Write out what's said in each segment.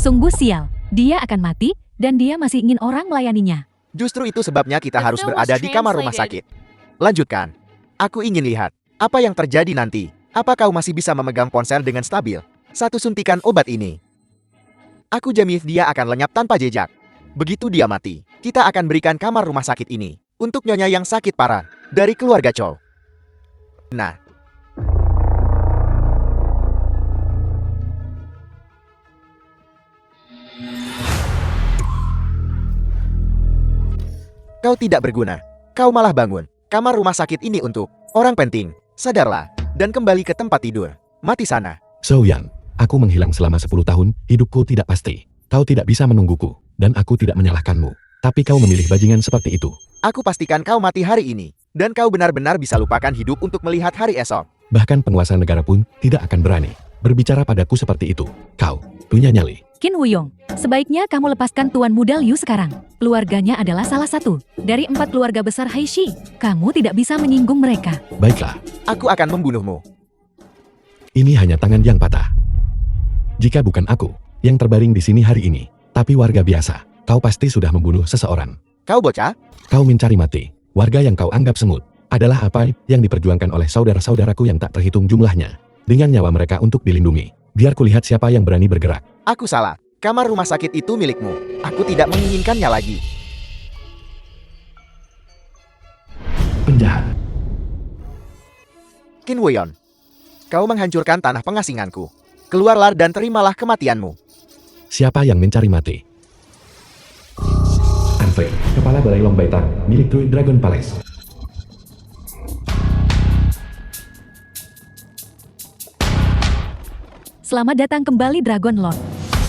Sungguh sial, dia akan mati, dan dia masih ingin orang melayaninya. Justru itu sebabnya kita harus berada di kamar rumah sakit. Lanjutkan. Aku ingin lihat, apa yang terjadi nanti. Apa kau masih bisa memegang ponsel dengan stabil? Satu suntikan obat ini. Aku jamin dia akan lenyap tanpa jejak. Begitu dia mati, kita akan berikan kamar rumah sakit ini untuk nyonya yang sakit parah dari keluarga Chow. Nah, kau tidak berguna. Kau malah bangun. Kamar rumah sakit ini untuk orang penting. Sadarlah dan kembali ke tempat tidur. Mati sana. Zhou Yan, aku menghilang selama 10 tahun, hidupku tidak pasti. Kau tidak bisa menungguku, dan aku tidak menyalahkanmu. Tapi kau memilih bajingan seperti itu. Aku pastikan kau mati hari ini, dan kau benar-benar bisa lupakan hidup untuk melihat hari esok. Bahkan penguasa negara pun tidak akan berani berbicara padaku seperti itu. Kau punya nyali. Qin Wuyong, sebaiknya kamu lepaskan Tuan Muda Liu sekarang. Keluarganya adalah salah satu dari 4 keluarga besar Heishi. Kamu tidak bisa menyinggung mereka. Baiklah, Aku akan membunuhmu. ini hanya tangan yang patah. Jika bukan aku yang terbaring di sini hari ini, tapi warga biasa, kau pasti sudah membunuh seseorang. Kau bocah? Kau mencari mati. Warga yang kau anggap semut adalah apa yang diperjuangkan oleh saudara-saudaraku yang tak terhitung jumlahnya. Dengan nyawa mereka untuk dilindungi. Biar kulihat siapa yang berani bergerak. Aku salah. Kamar rumah sakit itu milikmu. Aku tidak menginginkannya lagi. Penjahat. Qin Wuyong, kau menghancurkan tanah pengasinganku. Keluarlah dan terimalah kematianmu. Siapa yang mencari mati? Anfei, kepala balai Longbaitan, milik Druid Dragon Palace. Selamat datang kembali Dragon Lord.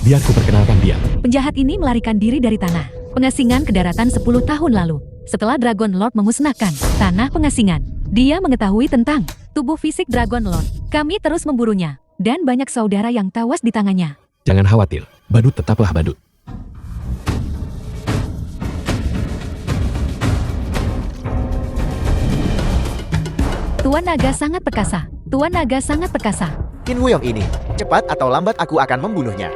Biar ku perkenalkan dia. Penjahat ini melarikan diri dari tanah pengasingan ke daratan 10 tahun lalu. Setelah Dragon Lord memusnahkan tanah pengasingan, dia mengetahui tentang tubuh fisik Dragon Lord. Kami terus memburunya, dan banyak saudara yang tewas di tangannya. Jangan khawatir, badut tetaplah badut. Tuan Naga sangat perkasa. Tuan Naga sangat perkasa. Qin Wuyong ini, cepat atau lambat aku akan membunuhnya.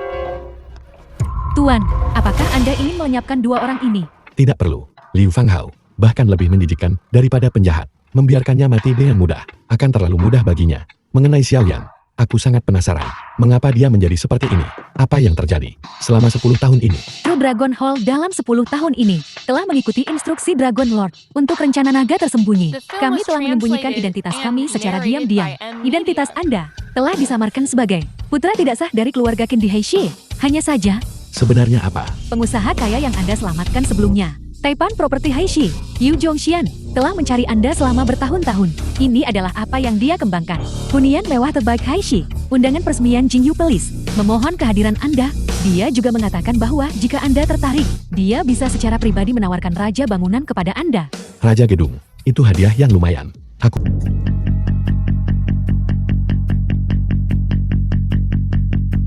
Tuan, apakah Anda ingin melenyapkan 2 orang ini? Tidak perlu. Liu Fanghao, bahkan lebih menjijikkan daripada penjahat. Membiarkannya mati dengan mudah, akan terlalu mudah baginya. Mengenai Xiaoyan, aku sangat penasaran. Mengapa dia menjadi seperti ini? Apa yang terjadi selama 10 tahun ini? Kru Dragon Hall dalam 10 tahun ini telah mengikuti instruksi Dragon Lord untuk rencana naga tersembunyi. Kami telah menyembunyikan identitas kami secara diam-diam. Identitas Anda telah disamarkan sebagai putra tidak sah dari keluarga Qin di Heishi. Hanya saja, Sebenarnya apa? pengusaha kaya yang Anda selamatkan sebelumnya, Taipan Property Heishi, Yu Zhongxian, telah mencari Anda selama bertahun-tahun. Ini adalah apa yang dia kembangkan. Hunian mewah terbaik Heishi, undangan peresmian Jingyu Palace, memohon kehadiran Anda. Dia juga mengatakan bahwa jika Anda tertarik, dia bisa secara pribadi menawarkan raja bangunan kepada Anda. Raja Gedung, itu hadiah yang lumayan. Aku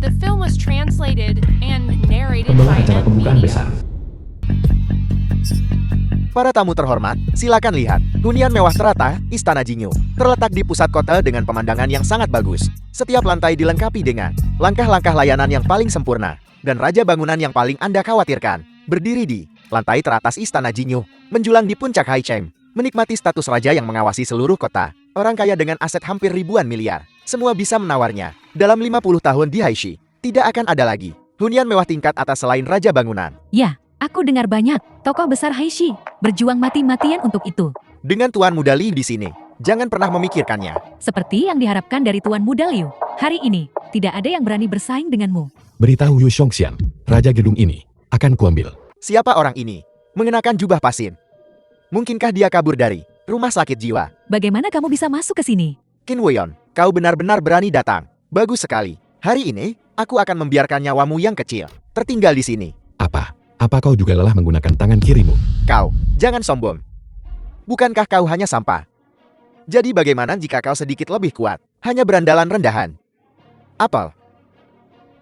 The film was translated and narrated pembawa by acara Ed pembukaan Media. besar. Para tamu terhormat, silakan lihat. Hunian mewah teratai, Istana Jingyu, terletak di pusat kota dengan pemandangan yang sangat bagus. Setiap lantai dilengkapi dengan langkah-langkah layanan yang paling sempurna, dan raja bangunan yang paling Anda khawatirkan. Berdiri di lantai teratas Istana Jingyu, menjulang di puncak Haicheng, menikmati status raja yang mengawasi seluruh kota. Orang kaya dengan aset hampir ribuan miliar, semua bisa menawarnya. Dalam 50 tahun di Heishi, tidak akan ada lagi hunian mewah tingkat atas selain raja bangunan. Ya, aku dengar banyak tokoh besar Heishi berjuang mati-matian untuk itu. Dengan Tuan Muda Li di sini, jangan pernah memikirkannya. Seperti yang diharapkan dari Tuan Muda Liu, hari ini tidak ada yang berani bersaing denganmu. Beritahu Yu Zhongxian, Raja Gedung ini akan kuambil. Siapa orang ini? Mengenakan jubah pasir. Mungkinkah dia kabur dari rumah sakit jiwa? Bagaimana kamu bisa masuk ke sini? Qin Wuyong, kau benar-benar berani datang. Bagus sekali. Hari ini, aku akan membiarkan nyawamu yang kecil tertinggal di sini. Apa? Apa kau juga lelah menggunakan tangan kirimu? Kau, jangan sombong. Bukankah kau hanya sampah? Jadi bagaimana jika kau sedikit lebih kuat? Hanya berandalan rendahan. Apel.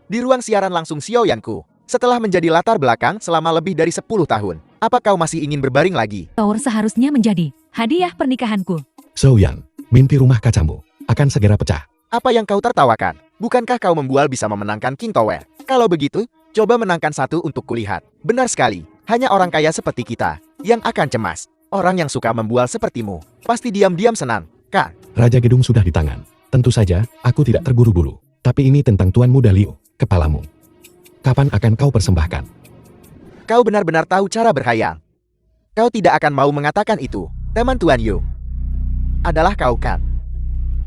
Di ruang siaran langsung Xiaoyanku, setelah menjadi latar belakang selama lebih dari 10 tahun, apa kau masih ingin berbaring lagi? Tower seharusnya menjadi hadiah pernikahanku. Zhou Yan, mimpi rumah kacamu akan segera pecah. Apa yang kau tertawakan? Bukankah kau membual bisa memenangkan King Tower? Kalau begitu, Coba menangkan satu untuk kulihat. Benar sekali, hanya orang kaya seperti kita yang akan cemas. Orang yang suka membual sepertimu pasti diam-diam senang, kan? Raja Gedung sudah di tangan. Tentu saja, aku tidak terburu-buru. Tapi ini tentang Tuan Muda Liu, kepalamu. Kapan akan kau persembahkan? Kau benar-benar tahu cara berkhayal. Kau tidak akan mau mengatakan itu, teman Tuan Yu. Adalah kau kan?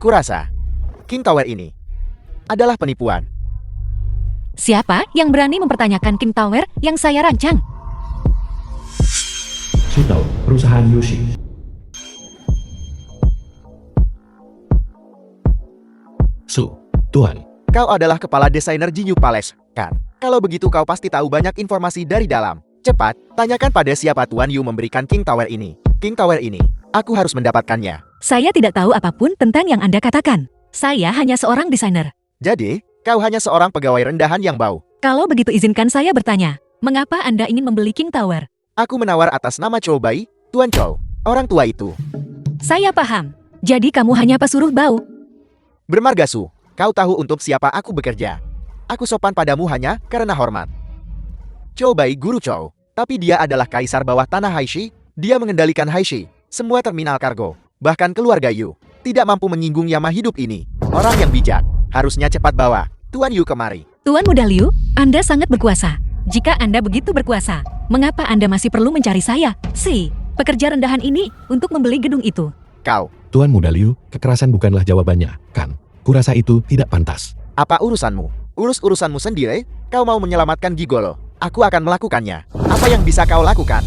Kurasa, King Tower ini adalah penipuan. Siapa yang berani mempertanyakan King Tower yang saya rancang? Sutao, perusahaan Yushi. Tuan. Kau adalah kepala desainer Jinyu Palace, kan? Kalau begitu kau pasti tahu banyak informasi dari dalam. Cepat, tanyakan pada siapa Tuan Yu memberikan King Tower ini. King Tower ini, aku harus mendapatkannya. Saya tidak tahu apapun tentang yang Anda katakan. Saya hanya seorang desainer. Jadi, kau hanya seorang pegawai rendahan yang bau. Kalau begitu izinkan saya bertanya, mengapa Anda ingin membeli King Tower? Aku menawar atas nama Chow Bai, Tuan Chow, orang tua itu. Saya paham. Jadi kamu hanya pesuruh bau. Bermargasu, kau tahu untuk siapa aku bekerja. Aku sopan padamu hanya karena hormat. Chow Bai guru Chow, tapi dia adalah kaisar bawah tanah Haishi. Dia mengendalikan Haishi, semua terminal kargo, bahkan keluarga Yu. Tidak mampu menyinggung Yama hidup ini. Orang yang bijak, harusnya cepat bawa Tuan Yu kemari. Tuan Muda Liu, Anda sangat berkuasa. Jika Anda begitu berkuasa, mengapa Anda masih perlu mencari saya, pekerja rendahan ini, untuk membeli gedung itu? Kau, Tuan Muda Liu, kekerasan bukanlah jawabannya, kan? Kurasa itu tidak pantas. apa urusanmu? Urus urusanmu sendiri. Kau mau menyelamatkan Gigolo, aku akan melakukannya. Apa yang bisa kau lakukan?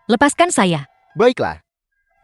Lepaskan saya. Baiklah.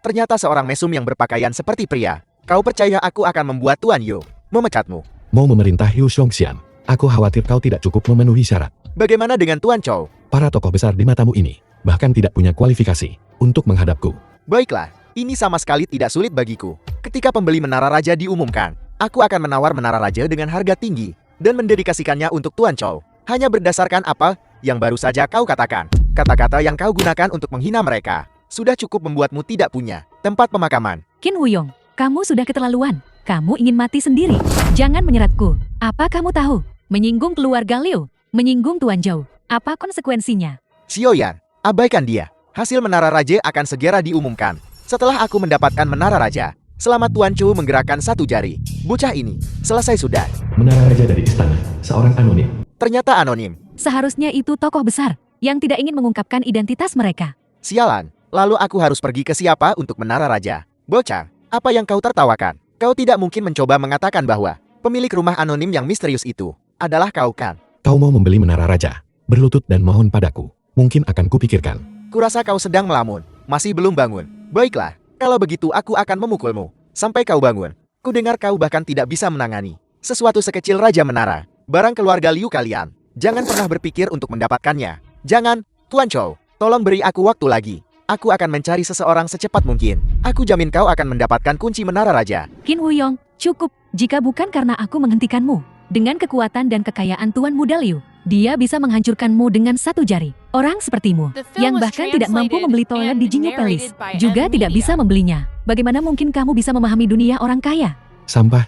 Ternyata seorang mesum yang berpakaian seperti pria. Kau percaya aku akan membuat Tuan Yu memecatmu? Mau memerintah Yu Xiongxian, aku khawatir kau tidak cukup memenuhi syarat. Bagaimana dengan Tuan Chow? Para tokoh besar di matamu ini, bahkan tidak punya kualifikasi untuk menghadapku. Baiklah, ini sama sekali tidak sulit bagiku. Ketika pembeli Menara Raja diumumkan, aku akan menawar Menara Raja dengan harga tinggi dan mendedikasikannya untuk Tuan Chow. Hanya berdasarkan apa yang baru saja kau katakan. Kata-kata yang kau gunakan untuk menghina mereka sudah cukup membuatmu tidak punya tempat pemakaman. Qin Wuyong, kamu sudah keterlaluan. Kamu ingin mati sendiri. Jangan menyeratku. Apa kamu tahu? Menyinggung keluarga Liu, menyinggung Tuan Zhou. Apa konsekuensinya? Xiaoyan, abaikan dia. Hasil Menara Raja akan segera diumumkan. Setelah aku mendapatkan Menara Raja, selamat Tuan Chu menggerakkan satu jari. Bocah ini, selesai sudah. Menara Raja dari istana, seorang anonim. Ternyata anonim. Seharusnya itu tokoh besar yang tidak ingin mengungkapkan identitas mereka. Sialan, lalu aku harus pergi ke siapa untuk Menara Raja? Bocah, apa yang kau tertawakan? Kau tidak mungkin mencoba mengatakan bahwa pemilik rumah anonim yang misterius itu adalah kau kan? Kau mau membeli Menara Raja, berlutut dan mohon padaku. Mungkin akan kupikirkan. Kurasa kau sedang melamun, masih belum bangun. Baiklah, kalau begitu aku akan memukulmu sampai kau bangun. Kudengar kau bahkan tidak bisa menangani sesuatu sekecil Raja Menara, barang keluarga Liu kalian. Jangan pernah berpikir untuk mendapatkannya. Jangan, Tuan Chow, tolong beri aku waktu lagi. Aku akan mencari seseorang secepat mungkin. Aku jamin kau akan mendapatkan kunci Menara Raja. Qin Wuyong, cukup. Jika bukan karena aku menghentikanmu, dengan kekuatan dan kekayaan Tuan Muda Liu, dia bisa menghancurkanmu dengan satu jari. Orang sepertimu, The film yang was bahkan tidak mampu translated membeli toilet di and Jinyu Palace, narrated by juga N tidak Media. bisa membelinya. Bagaimana mungkin kamu bisa memahami dunia orang kaya? Sampah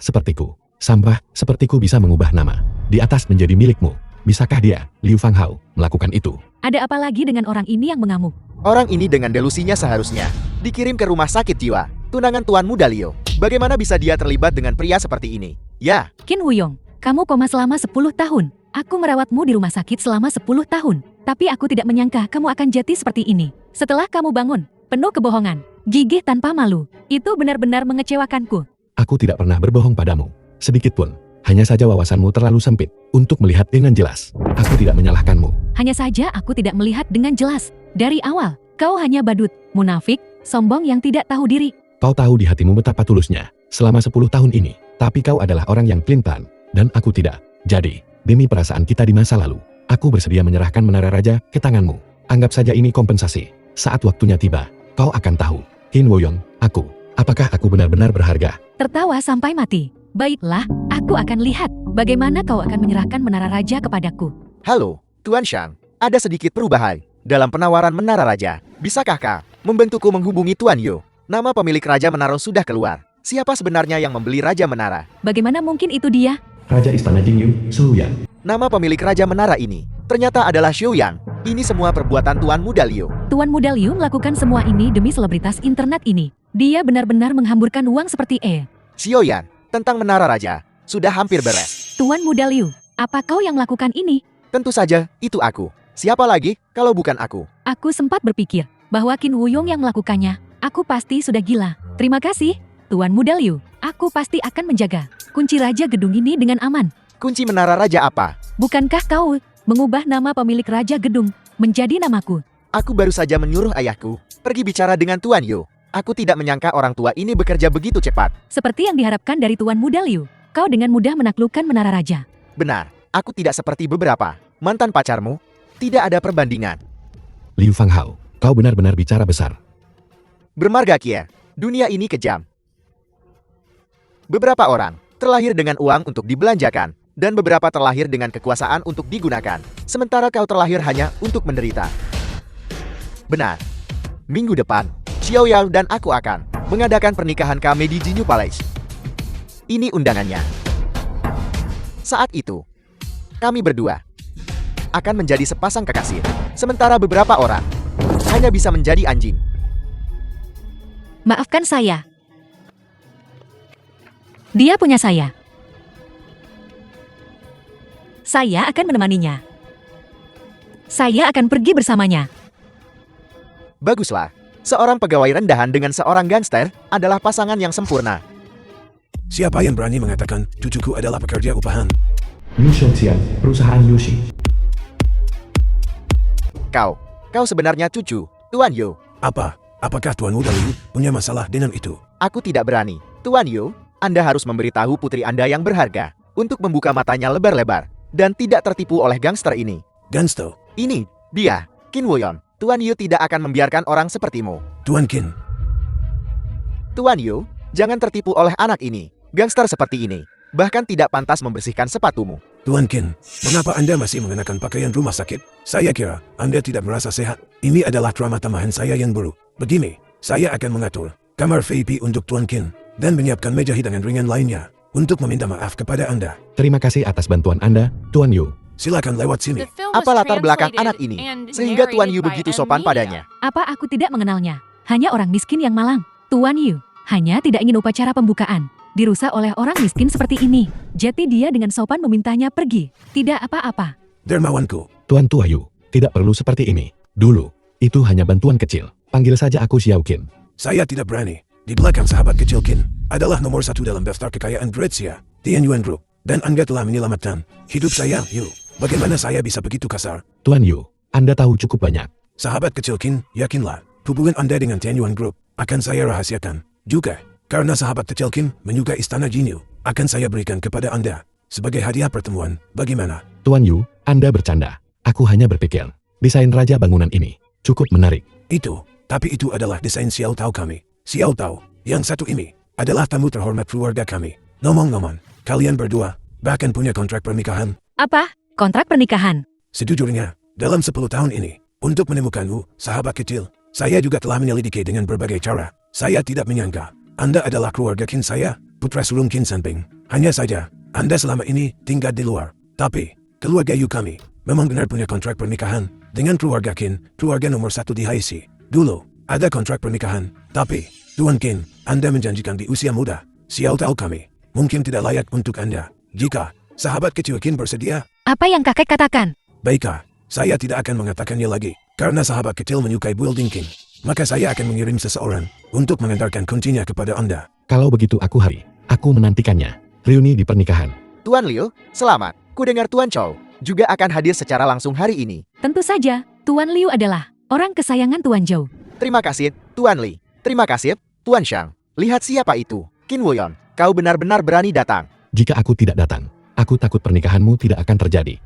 sepertiku bisa mengubah nama di atas menjadi milikmu. Bisakah dia, Liu Fanghao, melakukan itu? Ada apa lagi dengan orang ini yang mengamuk? Orang ini dengan delusinya seharusnya dikirim ke rumah sakit jiwa. Tunangan Tuan Muda Liu. Bagaimana bisa dia terlibat dengan pria seperti ini? Ya, Qin Wuyong, kamu koma selama 10 tahun. Aku merawatmu di rumah sakit selama 10 tahun. Tapi aku tidak menyangka kamu akan jati seperti ini. Setelah kamu bangun, penuh kebohongan, gigih tanpa malu. Itu benar-benar mengecewakanku. Aku tidak pernah berbohong padamu, sedikit pun. Hanya saja wawasanmu terlalu sempit untuk melihat dengan jelas. Aku tidak menyalahkanmu. Hanya saja aku tidak melihat dengan jelas. Dari awal, kau hanya badut, munafik, sombong yang tidak tahu diri. Kau tahu di hatimu betapa tulusnya selama 10 tahun ini. Tapi kau adalah orang yang pelin-pelan, dan aku tidak. Jadi, demi perasaan kita di masa lalu, aku bersedia menyerahkan Menara Raja ke tanganmu. Anggap saja ini kompensasi. Saat waktunya tiba, kau akan tahu. Qin Wuyong, apakah aku benar-benar berharga? Tertawa sampai mati. Baiklah, aku akan lihat bagaimana kau akan menyerahkan Menara Raja kepadaku. halo, Tuan Shang. Ada sedikit perubahan dalam penawaran Menara Raja. Bisakah kau membantuku menghubungi Tuan Yu? Nama pemilik Raja Menara sudah keluar. Siapa sebenarnya yang membeli Raja Menara? Bagaimana mungkin itu dia? Raja Istana Jingyu, Su Yan. Nama pemilik Raja Menara ini ternyata adalah Xiu Yang. Ini semua perbuatan Tuan Muda Liu. Tuan Muda Liu melakukan semua ini demi selebritas internet ini. Dia benar-benar menghamburkan uang seperti Xiu Yan, tentang Menara Raja, sudah hampir beres. Tuan Muda Liu, apa kau yang melakukan ini? Tentu saja, itu aku. Siapa lagi kalau bukan aku? Aku sempat berpikir bahwa Qin Wuyong yang melakukannya. Aku pasti sudah gila. Terima kasih, Tuan Muda Liu. Aku pasti akan menjaga kunci raja gedung ini dengan aman. Kunci Menara Raja apa? Bukankah kau mengubah nama pemilik raja gedung menjadi namaku? Aku baru saja menyuruh ayahku pergi bicara dengan Tuan Yu. Aku tidak menyangka orang tua ini bekerja begitu cepat. Seperti yang diharapkan dari Tuan Muda Liu, kau dengan mudah menaklukkan menara raja. Benar, aku tidak seperti beberapa mantan pacarmu. Tidak ada perbandingan. Liu Fanghao, kau benar-benar bicara besar. Bermarga Kia, dunia ini kejam. Beberapa orang terlahir dengan uang untuk dibelanjakan, dan beberapa terlahir dengan kekuasaan untuk digunakan. Sementara kau terlahir hanya untuk menderita. Benar. Minggu depan, Xiao Yao dan aku akan mengadakan pernikahan kami di Jinyu Palace. Ini undangannya. Saat itu, kami berdua akan menjadi sepasang kekasih. Sementara beberapa orang hanya bisa menjadi anjing. Maafkan saya. Dia punya saya. Saya akan menemaninya. Saya akan pergi bersamanya. Baguslah. Seorang pegawai rendahan dengan seorang gangster adalah pasangan yang sempurna. Siapa yang berani mengatakan cucuku adalah pekerja upahan? Yu Shongxian, perusahaan Yushi. Kau sebenarnya cucu Tuan Yu. Apa? Apakah Tuan Muda Liu punya masalah dengan itu? Aku tidak berani. Tuan Yu, Anda harus memberitahu putri Anda yang berharga untuk membuka matanya lebar-lebar dan tidak tertipu oleh gangster ini. Gansto, Ini, dia, Qin Wuyon. Tuan Yu tidak akan membiarkan orang sepertimu. Tuan Qin. Tuan Yu, jangan tertipu oleh anak ini. Gangster seperti ini bahkan tidak pantas membersihkan sepatumu. Tuan Qin, mengapa Anda masih mengenakan pakaian rumah sakit? Saya kira Anda tidak merasa sehat. Ini adalah trauma tambahan saya yang baru. Begini, saya akan mengatur kamar VIP untuk Tuan Qin dan menyiapkan meja hidangan ringan lainnya untuk meminta maaf kepada Anda. Terima kasih atas bantuan Anda, Tuan Yu. Silakan lewat sini. The film was Apa latar belakang translated anak ini and sehingga Tuan Yu narrated by begitu sopan Emilia. padanya? Apa aku tidak mengenalnya? Hanya orang miskin yang malang. Tuan Yu hanya tidak ingin upacara pembukaan dirusak oleh orang miskin seperti ini. Jadi dia dengan sopan memintanya pergi. Tidak apa-apa. Dermawanku. Tuan Tua Yu, tidak perlu seperti ini. Dulu, itu hanya bantuan kecil. Panggil saja aku Xiao Qin. Saya tidak berani. Di belakang sahabat kecil Qin adalah nomor 1 dalam daftar kekayaan Grazia, Tian Yuan Group, dan Anda telah menyelamatkan hidup saya, Yu. Bagaimana saya bisa begitu kasar? Tuan Yu, Anda tahu cukup banyak. Sahabat kecil Qin, yakinlah, hubungan Anda dengan Tian Yuan Group akan saya rahasiakan. Juga, karena sahabat kecil Qin menyukai Istana Jinyu, akan saya berikan kepada Anda sebagai hadiah pertemuan. Bagaimana? Tuan Yu, Anda bercanda. Aku hanya berpikir, desain raja bangunan ini cukup menarik. Tapi itu adalah desain Xiao Tao kami. Xiao Tao, yang satu ini, adalah tamu terhormat keluarga kami. Ngomong-ngomong, kalian berdua bahkan punya kontrak pernikahan. Apa? Kontrak pernikahan. Sejujurnya, dalam 10 tahun ini, untuk menemukanmu, sahabat kecil, saya juga telah menyelidiki dengan berbagai cara. Saya tidak menyangka, Anda adalah keluarga Qin saya, putra sulung Qin Sanping. Hanya saja, Anda selama ini tinggal di luar. Tapi, keluarga Yu kami, memang benar punya kontrak pernikahan dengan keluarga Qin, keluarga nomor 1 di Haisi. Dulu, ada kontrak pernikahan, tapi, Tuan Qin, Anda menjanjikan di usia muda, Xiao Tao kami, mungkin tidak layak untuk Anda. Jika, sahabat kecil Qin bersedia, Apa yang kakek katakan? baiklah, saya tidak akan mengatakannya lagi, karena sahabat kecil menyukai building Qin. Maka saya akan mengirim seseorang untuk mengantarkan kuncinya kepada Anda. Kalau begitu aku menantikannya. Reuni di pernikahan. Tuan Liu, selamat. Kudengar Tuan Chow juga akan hadir secara langsung hari ini. Tentu saja, Tuan Liu adalah orang kesayangan Tuan Zhou. Terima kasih, Tuan Li. Terima kasih, Tuan Shang. Lihat siapa itu, Qin Wuyon. Kau benar-benar berani datang. Jika aku tidak datang, aku takut pernikahanmu tidak akan terjadi.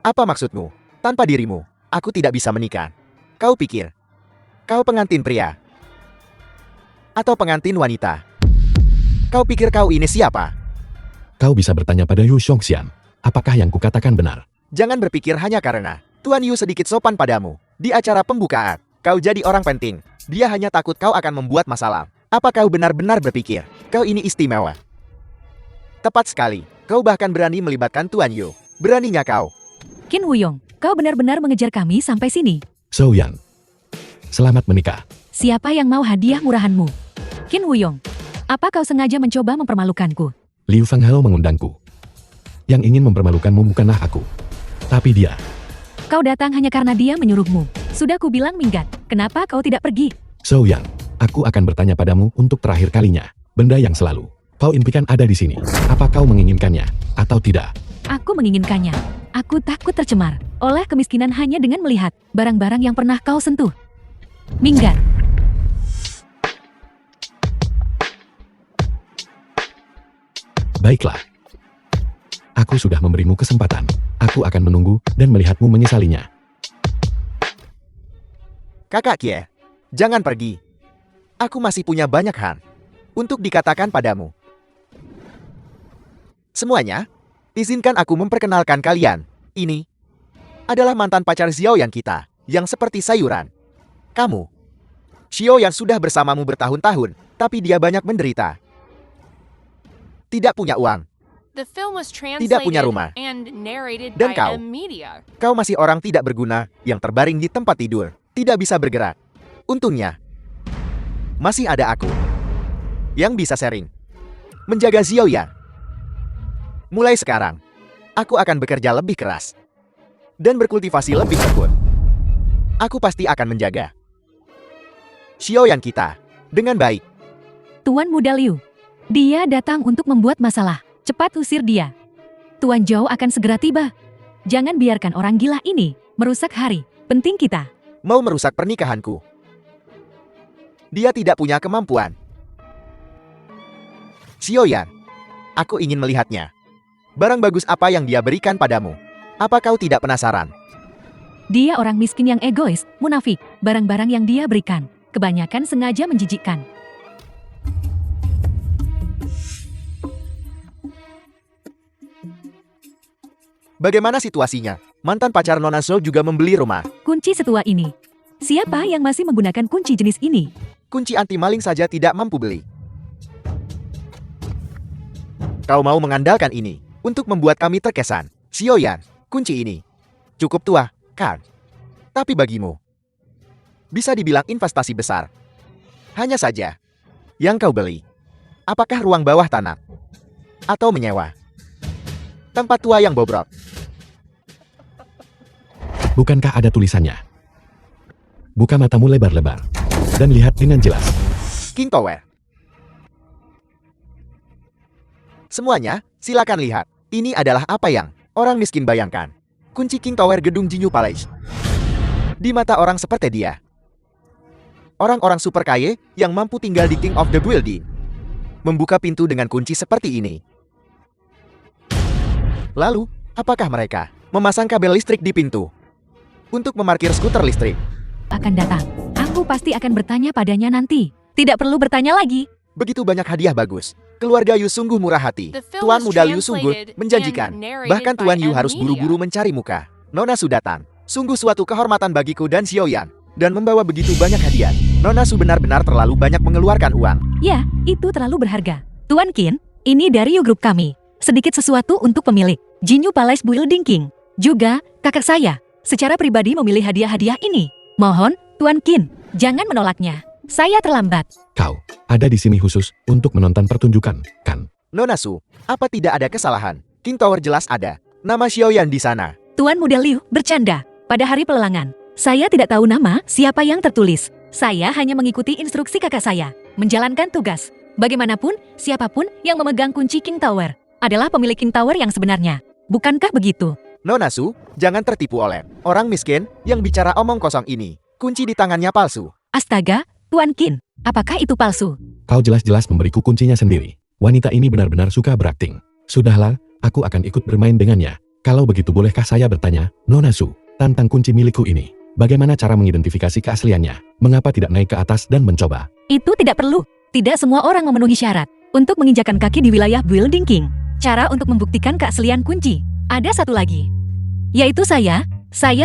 Apa maksudmu? Tanpa dirimu, aku tidak bisa menikah. Kau pikir kau pengantin pria atau pengantin wanita? Kau pikir kau ini siapa? Kau bisa bertanya pada Yu Shongxian. Apakah yang kukatakan benar? Jangan berpikir hanya karena Tuan Yu sedikit sopan padamu di acara pembukaan. Kau jadi orang penting. Dia hanya takut kau akan membuat masalah. Apa kau benar-benar berpikir kau ini istimewa? Tepat sekali. Kau bahkan berani melibatkan Tuan Yu. Beraninya kau. Qin Wuyong, kau benar-benar mengejar kami sampai sini. Zhou Yan. Selamat menikah. Siapa yang mau hadiah murahanmu? Qin Wuyong, apa kau sengaja mencoba mempermalukanku? Liu Fanghao mengundangku. Yang ingin mempermalukanmu bukanlah aku, tapi dia. Kau datang hanya karena dia menyuruhmu. Sudah kubilang minggat, kenapa kau tidak pergi? Zhou Yan, aku akan bertanya padamu untuk terakhir kalinya. Benda yang selalu kau impikan ada di sini. Apa kau menginginkannya atau tidak? Aku menginginkannya. Aku takut tercemar oleh kemiskinan hanya dengan melihat barang-barang yang pernah kau sentuh. Minggat. Baiklah. Aku sudah memberimu kesempatan. Aku akan menunggu dan melihatmu menyesalinya. Kakak Kie, jangan pergi. Aku masih punya banyak hal untuk dikatakan padamu. Semuanya, izinkan aku memperkenalkan kalian. Ini adalah mantan pacar Xiao Yan kita, yang seperti sayuran. Kamu, Xiao Yan sudah bersamamu bertahun-tahun, tapi dia banyak menderita. Tidak punya uang. The film was Tidak punya translated rumah. and narrated Dan by kau? M Media. Kau masih orang tidak berguna yang terbaring di tempat tidur, tidak bisa bergerak. Untungnya, masih ada aku yang bisa sharing, menjaga Xiao Yan. Mulai sekarang, aku akan bekerja lebih keras dan berkultivasi lebih tekun. Aku pasti akan menjaga Xiao Yan kita dengan baik. Tuan Muda Liu, dia datang untuk membuat masalah. Cepat usir dia. Tuan Zhou akan segera tiba. Jangan biarkan orang gila ini merusak hari penting kita. Mau merusak pernikahanku. Dia tidak punya kemampuan. Xiao Yan, aku ingin melihatnya. Barang bagus apa yang dia berikan padamu? Apa kau tidak penasaran? Dia orang miskin yang egois, munafik. Barang-barang yang dia berikan, kebanyakan sengaja menjijikkan. Bagaimana situasinya? Mantan pacar Nona Zhou juga membeli rumah. Kunci setua ini. Siapa yang masih menggunakan kunci jenis ini? Kunci anti maling saja tidak mampu beli. Kau mau mengandalkan ini untuk membuat kami terkesan. Xiao Yan, kunci ini cukup tua, kan? Tapi bagimu, bisa dibilang investasi besar. Hanya saja, yang kau beli, apakah ruang bawah tanah? Atau menyewa? Tempat tua yang bobrok. Bukankah ada tulisannya? Buka matamu lebar-lebar dan lihat dengan jelas. King Tower. Semuanya, silakan lihat. Ini adalah apa yang orang miskin bayangkan. Kunci King Tower gedung Jinyu Palace. Di mata orang seperti dia, orang-orang super kaya yang mampu tinggal di King of the Building membuka pintu dengan kunci seperti ini. Lalu, apakah mereka memasang kabel listrik di pintu untuk memarkir skuter listrik? Akan datang. Aku pasti akan bertanya padanya nanti. Tidak perlu bertanya lagi. Begitu banyak hadiah bagus. Keluarga Yu sungguh murah hati. The film Tuan was Muda Liu sungguh translated menjanjikan. and narrated Bahkan by Tuan Yu M harus Media. buru-buru mencari muka. Nona Su datang. Sungguh suatu kehormatan bagiku dan Xiao Yan. Dan membawa begitu banyak hadiah. Nona Su benar-benar terlalu banyak mengeluarkan uang. Ya, itu terlalu berharga. Tuan Qin, ini dari Yu Group kami. Sedikit sesuatu untuk pemilik Jinyu Palace Building King. Juga, kakak saya. Secara pribadi memilih hadiah-hadiah ini. Mohon, Tuan Qin, jangan menolaknya. Saya terlambat. Kau ada di sini khusus untuk menonton pertunjukan, kan? Nona Su, apa tidak ada kesalahan? King Tower jelas ada. Nama Xiao Yan di sana. Tuan Muda Liu bercanda. Pada hari pelelangan, saya tidak tahu nama siapa yang tertulis. Saya hanya mengikuti instruksi kakak saya, menjalankan tugas. Bagaimanapun, siapapun yang memegang kunci King Tower adalah pemilik King Tower yang sebenarnya. Bukankah begitu? Nona Su, jangan tertipu oleh orang miskin yang bicara omong kosong ini. Kunci di tangannya palsu. Astaga, Tuan Qin, apakah itu palsu? Kau jelas-jelas memberiku kuncinya sendiri. Wanita ini benar-benar suka berakting. Sudahlah, aku akan ikut bermain dengannya. Kalau begitu bolehkah saya bertanya, Nona Su, tentang kunci milikku ini? Bagaimana cara mengidentifikasi keasliannya? Mengapa tidak naik ke atas dan mencoba? Itu tidak perlu. Tidak semua orang memenuhi syarat untuk menginjakan kaki di wilayah Building King. Cara untuk membuktikan keaslian kunci. Ada satu lagi. Yaitu saya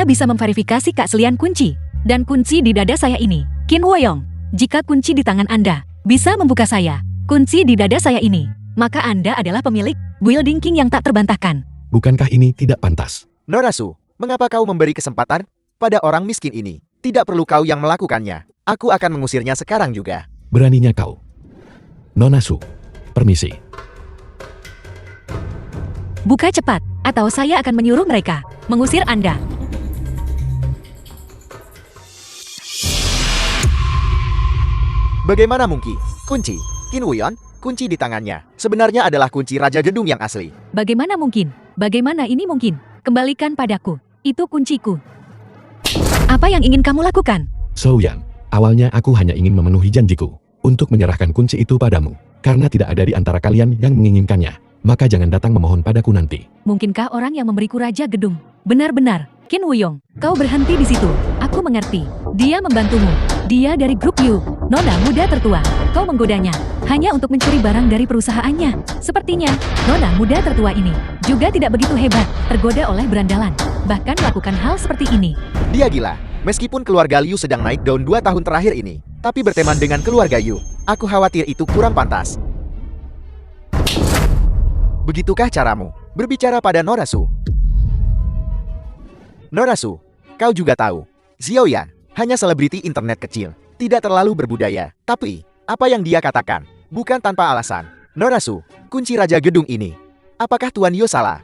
bisa memverifikasi keaslian kunci. Dan kunci di dada saya ini, Qin Huoyong. Jika kunci di tangan Anda bisa membuka saya, kunci di dada saya ini, maka Anda adalah pemilik Building King yang tak terbantahkan. Bukankah ini tidak pantas? Norasu, mengapa kau memberi kesempatan pada orang miskin ini? Tidak perlu kau yang melakukannya. Aku akan mengusirnya sekarang juga. Beraninya kau. Nona Su, permisi. Buka cepat, atau saya akan menyuruh mereka mengusir Anda. Bagaimana mungkin? Kunci, Qin Huoyong, kunci di tangannya. Sebenarnya adalah kunci Raja Gedung yang asli. Bagaimana mungkin? Bagaimana ini mungkin? Kembalikan padaku. Itu kunciku. Apa yang ingin kamu lakukan? So Yan, awalnya aku hanya ingin memenuhi janjiku untuk menyerahkan kunci itu padamu. Karena tidak ada di antara kalian yang menginginkannya, maka jangan datang memohon padaku nanti. Mungkinkah orang yang memberiku Raja Gedung? Benar-benar, Qin Huoyong, kau berhenti di situ. Aku mengerti. Dia membantumu. Dia dari grup Yu, nona muda tertua. Kau menggodanya hanya untuk mencuri barang dari perusahaannya. Sepertinya, nona muda tertua ini juga tidak begitu hebat, tergoda oleh berandalan. Bahkan melakukan hal seperti ini. Dia gila. Meskipun keluarga Liu sedang naik daun 2 tahun terakhir ini, tapi berteman dengan keluarga Yu, aku khawatir itu kurang pantas. Begitukah caramu berbicara pada Norasu? Norasu, kau juga tahu, Xiaoyan hanya selebriti internet kecil, tidak terlalu berbudaya. Tapi, apa yang dia katakan bukan tanpa alasan. Norasu, kunci Raja Gedung ini. Apakah Tuan Yo salah?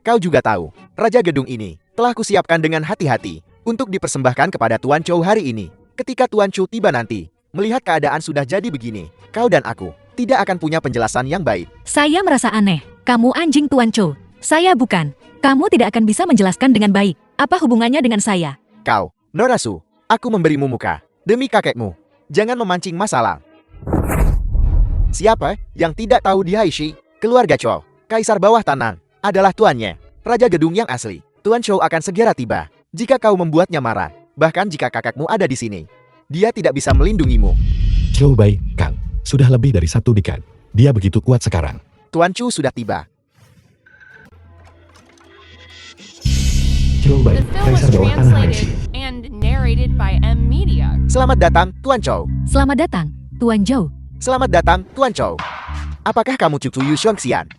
Kau juga tahu, Raja Gedung ini telah kusiapkan dengan hati-hati untuk dipersembahkan kepada Tuan Chou hari ini. Ketika Tuan Chou tiba nanti, melihat keadaan sudah jadi begini, kau dan aku tidak akan punya penjelasan yang baik. Saya merasa aneh. Kamu anjing Tuan Chou. Saya bukan. Kamu tidak akan bisa menjelaskan dengan baik. Apa hubungannya dengan saya? Kau, Norasu, aku memberimu muka. Demi kakekmu, jangan memancing masalah. Siapa yang tidak tahu di Haishi, keluarga Chou, Kaisar Bawah Tanah, adalah tuannya, Raja Gedung yang asli. Tuan Chou akan segera tiba. Jika kau membuatnya marah, bahkan jika kakakmu ada di sini, dia tidak bisa melindungimu. Chou Bai, Kang, sudah lebih dari 1 dekade. Dia begitu kuat sekarang. Tuan Chu sudah tiba. Chou Bai, The film was Kaisar Bawah Tanah Haishi. translated and narrated by M Media. Selamat datang, Tuan Chou. Selamat datang, Tuan Zhou. Selamat datang, Tuan Chou. Apakah kamu cucu Yu Xiongxian?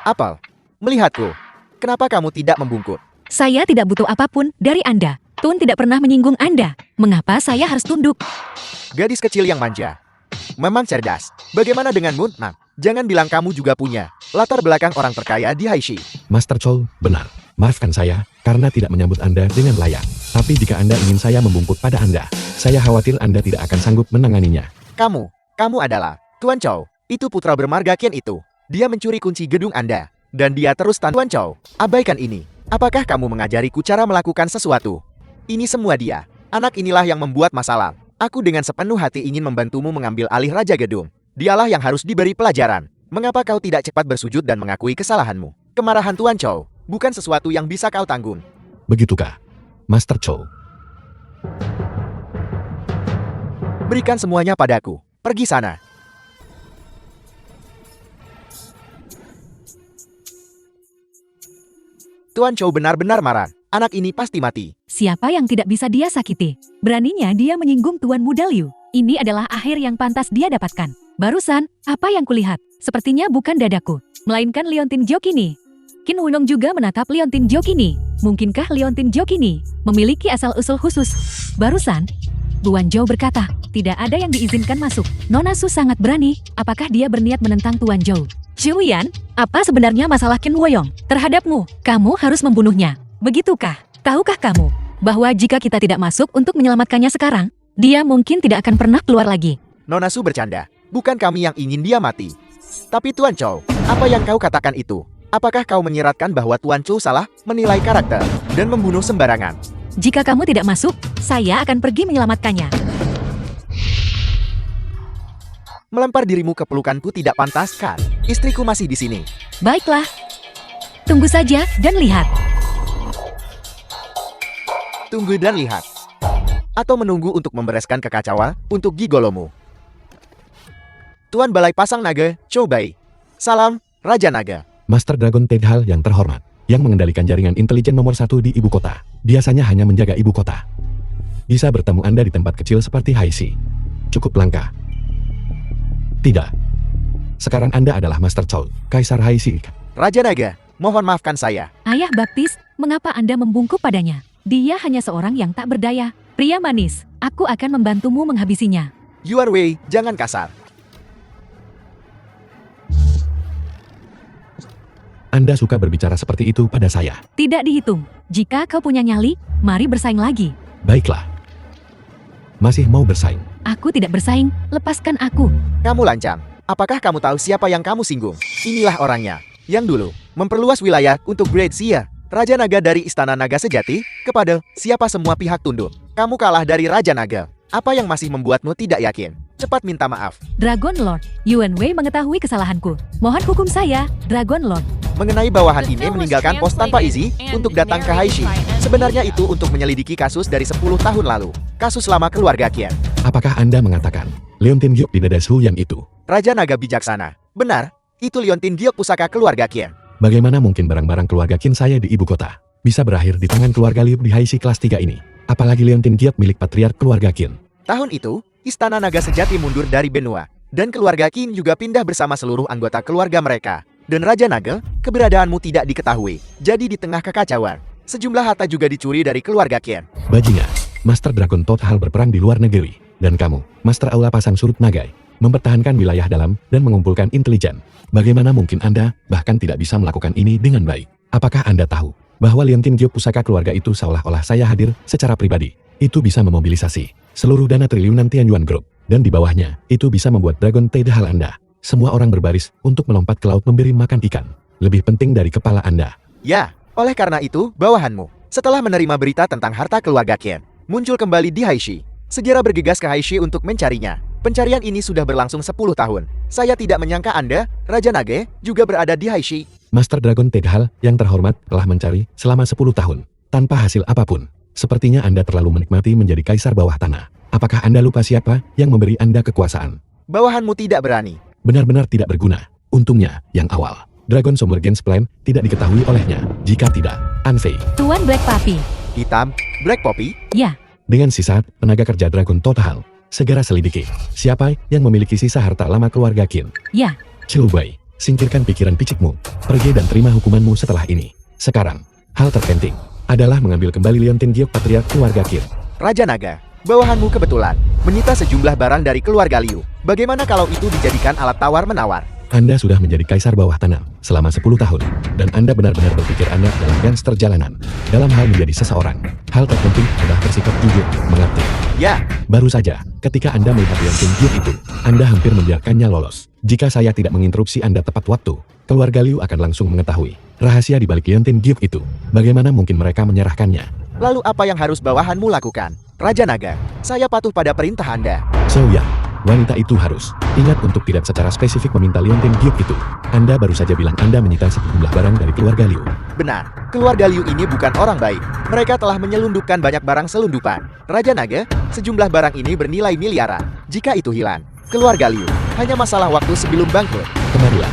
Apel, melihatku. Kenapa kamu tidak membungkuk? Saya tidak butuh apapun dari Anda. Tun tidak pernah menyinggung Anda. Mengapa saya harus tunduk? Gadis kecil yang manja. Memang cerdas. Bagaimana denganmu, Nak? Jangan bilang kamu juga punya latar belakang orang terkaya di Haishi. Master Chou, benar. Maafkan saya, karena tidak menyambut Anda dengan layak. Tapi jika Anda ingin saya membungkuk pada Anda, saya khawatir Anda tidak akan sanggup menanganinya. Kamu adalah Tuan Chou. Itu putra bermarga Qian itu. Dia mencuri kunci gedung Anda. Dan dia terus Tuan Chou. Abaikan ini. Apakah kamu mengajariku cara melakukan sesuatu? Ini semua dia. Anak inilah yang membuat masalah. Aku dengan sepenuh hati ingin membantumu mengambil alih Raja Gedung. Dialah yang harus diberi pelajaran. Mengapa kau tidak cepat bersujud dan mengakui kesalahanmu? Kemarahan Tuan Chou bukan sesuatu yang bisa kau tanggung. Begitukah, Master Chou? Berikan semuanya padaku. Pergi sana. Tuan Chou benar-benar marah. Anak ini pasti mati. Siapa yang tidak bisa dia sakiti? Beraninya dia menyinggung Tuan Muda Liu. Ini adalah akhir yang pantas dia dapatkan. Barusan, apa yang kulihat? Sepertinya bukan dadaku, melainkan Liontin Jokini. Qin Huoyong juga menatap Liontin Jokini. Mungkinkah Liontin Jokini memiliki asal-usul khusus? Barusan, Tuan Zhou berkata, tidak ada yang diizinkan masuk. Nona Su sangat berani. Apakah dia berniat menentang Tuan Zhou? Xiaoyan, apa sebenarnya masalah Qin Huoyong terhadapmu? Kamu harus membunuhnya. Begitukah? Tahukah kamu bahwa jika kita tidak masuk untuk menyelamatkannya sekarang, dia mungkin tidak akan pernah keluar lagi. Nona Su bercanda. Bukan kami yang ingin dia mati. Tapi Tuan Chou, apa yang kau katakan itu? Apakah kau menyiratkan bahwa Tuan Chou salah menilai karakter dan membunuh sembarangan? Jika kamu tidak masuk, saya akan pergi menyelamatkannya. Melempar dirimu ke pelukanku tidak pantas kan? Istriku masih di sini. Baiklah. Tunggu saja dan lihat. Tunggu dan lihat. Atau menunggu untuk membereskan kekacauan untuk gigolomu. Tuan Balai Pasang Naga, Chou Bai. Salam, Raja Naga. Master Dragon Teghal yang terhormat, yang mengendalikan jaringan intelijen nomor 1 di ibu kota. Biasanya hanya menjaga ibu kota. Bisa bertemu Anda di tempat kecil seperti Haishi. Cukup langka. Tidak. Sekarang Anda adalah Master Chow, Kaisar Haishi. Raja Naga, mohon maafkan saya. Ayah baptis, mengapa Anda membungkuk padanya? Dia hanya seorang yang tak berdaya. Pria manis, aku akan membantumu menghabisinya. Yuan Wei, jangan kasar. Anda suka berbicara seperti itu pada saya. Tidak dihitung. Jika kau punya nyali, mari bersaing lagi. Baiklah. Masih mau bersaing? Aku tidak bersaing, lepaskan aku. Kamu lancang. Apakah kamu tahu siapa yang kamu singgung? Inilah orangnya. Yang dulu, memperluas wilayah untuk Great Xia. Raja Naga dari Istana Naga Sejati, kepada siapa semua pihak tunduk. Kamu kalah dari Raja Naga. Apa yang masih membuatmu tidak yakin? Cepat minta maaf. Dragon Lord, Yuan Wei mengetahui kesalahanku. Mohon hukum saya, Dragon Lord. Mengenai bawahan ini meninggalkan pos tanpa izin untuk datang ke Haishi. Sebenarnya itu untuk menyelidiki kasus dari 10 tahun lalu. Kasus lama keluarga Qian. Apakah Anda mengatakan Leontin Giok di dada Su Yan itu? Raja Naga bijaksana. Benar, itu Leontin Giok pusaka keluarga Qian. Bagaimana mungkin barang-barang keluarga Qin saya di ibu kota bisa berakhir di tangan keluarga Liu di Haishi kelas 3 ini? Apalagi Leontin Giok milik patriark keluarga Qin. Tahun itu, Istana Naga Sejati mundur dari benua. Dan keluarga Qin juga pindah bersama seluruh anggota keluarga mereka. Dan Raja Naga, keberadaanmu tidak diketahui. Jadi di tengah kekacauan, sejumlah harta juga dicuri dari keluarga Qian. Bajingan, Master Dragon total berperang di luar negeri. Dan kamu, Master Aula Pasang Surut Nagai, mempertahankan wilayah dalam dan mengumpulkan intelijen. Bagaimana mungkin Anda bahkan tidak bisa melakukan ini dengan baik? Apakah Anda tahu bahwa Leontin Giok pusaka keluarga itu seolah-olah saya hadir secara pribadi? Itu bisa memobilisasi seluruh dana triliunan Tianyuan Group. Dan di bawahnya, itu bisa membuat Dragon Tide hal Anda. Semua orang berbaris untuk melompat ke laut memberi makan ikan. Lebih penting dari kepala Anda. Ya, oleh karena itu, bawahanmu, setelah menerima berita tentang harta keluarga Qian, muncul kembali di Haishi. Segera bergegas ke Haishi untuk mencarinya. Pencarian ini sudah berlangsung 10 tahun. Saya tidak menyangka Anda, Raja Naga, juga berada di Haishi. Master Dragon Tedhal yang terhormat telah mencari selama 10 tahun. Tanpa hasil apapun. Sepertinya Anda terlalu menikmati menjadi kaisar bawah tanah. Apakah Anda lupa siapa yang memberi Anda kekuasaan? Bawahanmu tidak berani. Benar-benar tidak berguna. Untungnya, yang awal, Dragon Convergence Plan tidak diketahui olehnya. Jika tidak, Anfei. Tuan Black Puppy. Hitam, Black Poppy. Ya, Dengan sisa tenaga kerja Dragon Total, segera selidiki siapa yang memiliki sisa harta lama keluarga Qin. ya. Cilubai, singkirkan pikiran picikmu. Pergi dan terima hukumanmu setelah ini. Sekarang, hal terpenting adalah mengambil kembali Leontin Giok patriark keluarga Qin. Raja Naga, bawahanmu kebetulan menyita sejumlah barang dari keluarga Liu. Bagaimana kalau itu dijadikan alat tawar-menawar? Anda sudah menjadi kaisar bawah tanah selama 10 tahun, dan Anda benar-benar berpikir Anda adalah gangster jalanan. Dalam hal menjadi seseorang, hal terpenting adalah bersikap jujur, mengerti. Ya, Baru saja, ketika Anda melihat Leontin Giok itu, Anda hampir membiarkannya lolos. Jika saya tidak menginterupsi Anda tepat waktu, keluarga Liu akan langsung mengetahui rahasia di balik Leontin Giok itu. Bagaimana mungkin mereka menyerahkannya? lalu apa yang harus bawahanmu lakukan? Raja Naga, saya patuh pada perintah Anda. So ya, wanita itu harus ingat untuk tidak secara spesifik meminta Leontin Giok itu. Anda baru saja bilang Anda menyita sejumlah barang dari keluarga Liu. Benar, keluarga Liu ini bukan orang baik. Mereka telah menyelundupkan banyak barang selundupan. Raja Naga, sejumlah barang ini bernilai miliaran. Jika itu hilang, keluarga Liu hanya masalah waktu sebelum bangkrut. Kemarilah.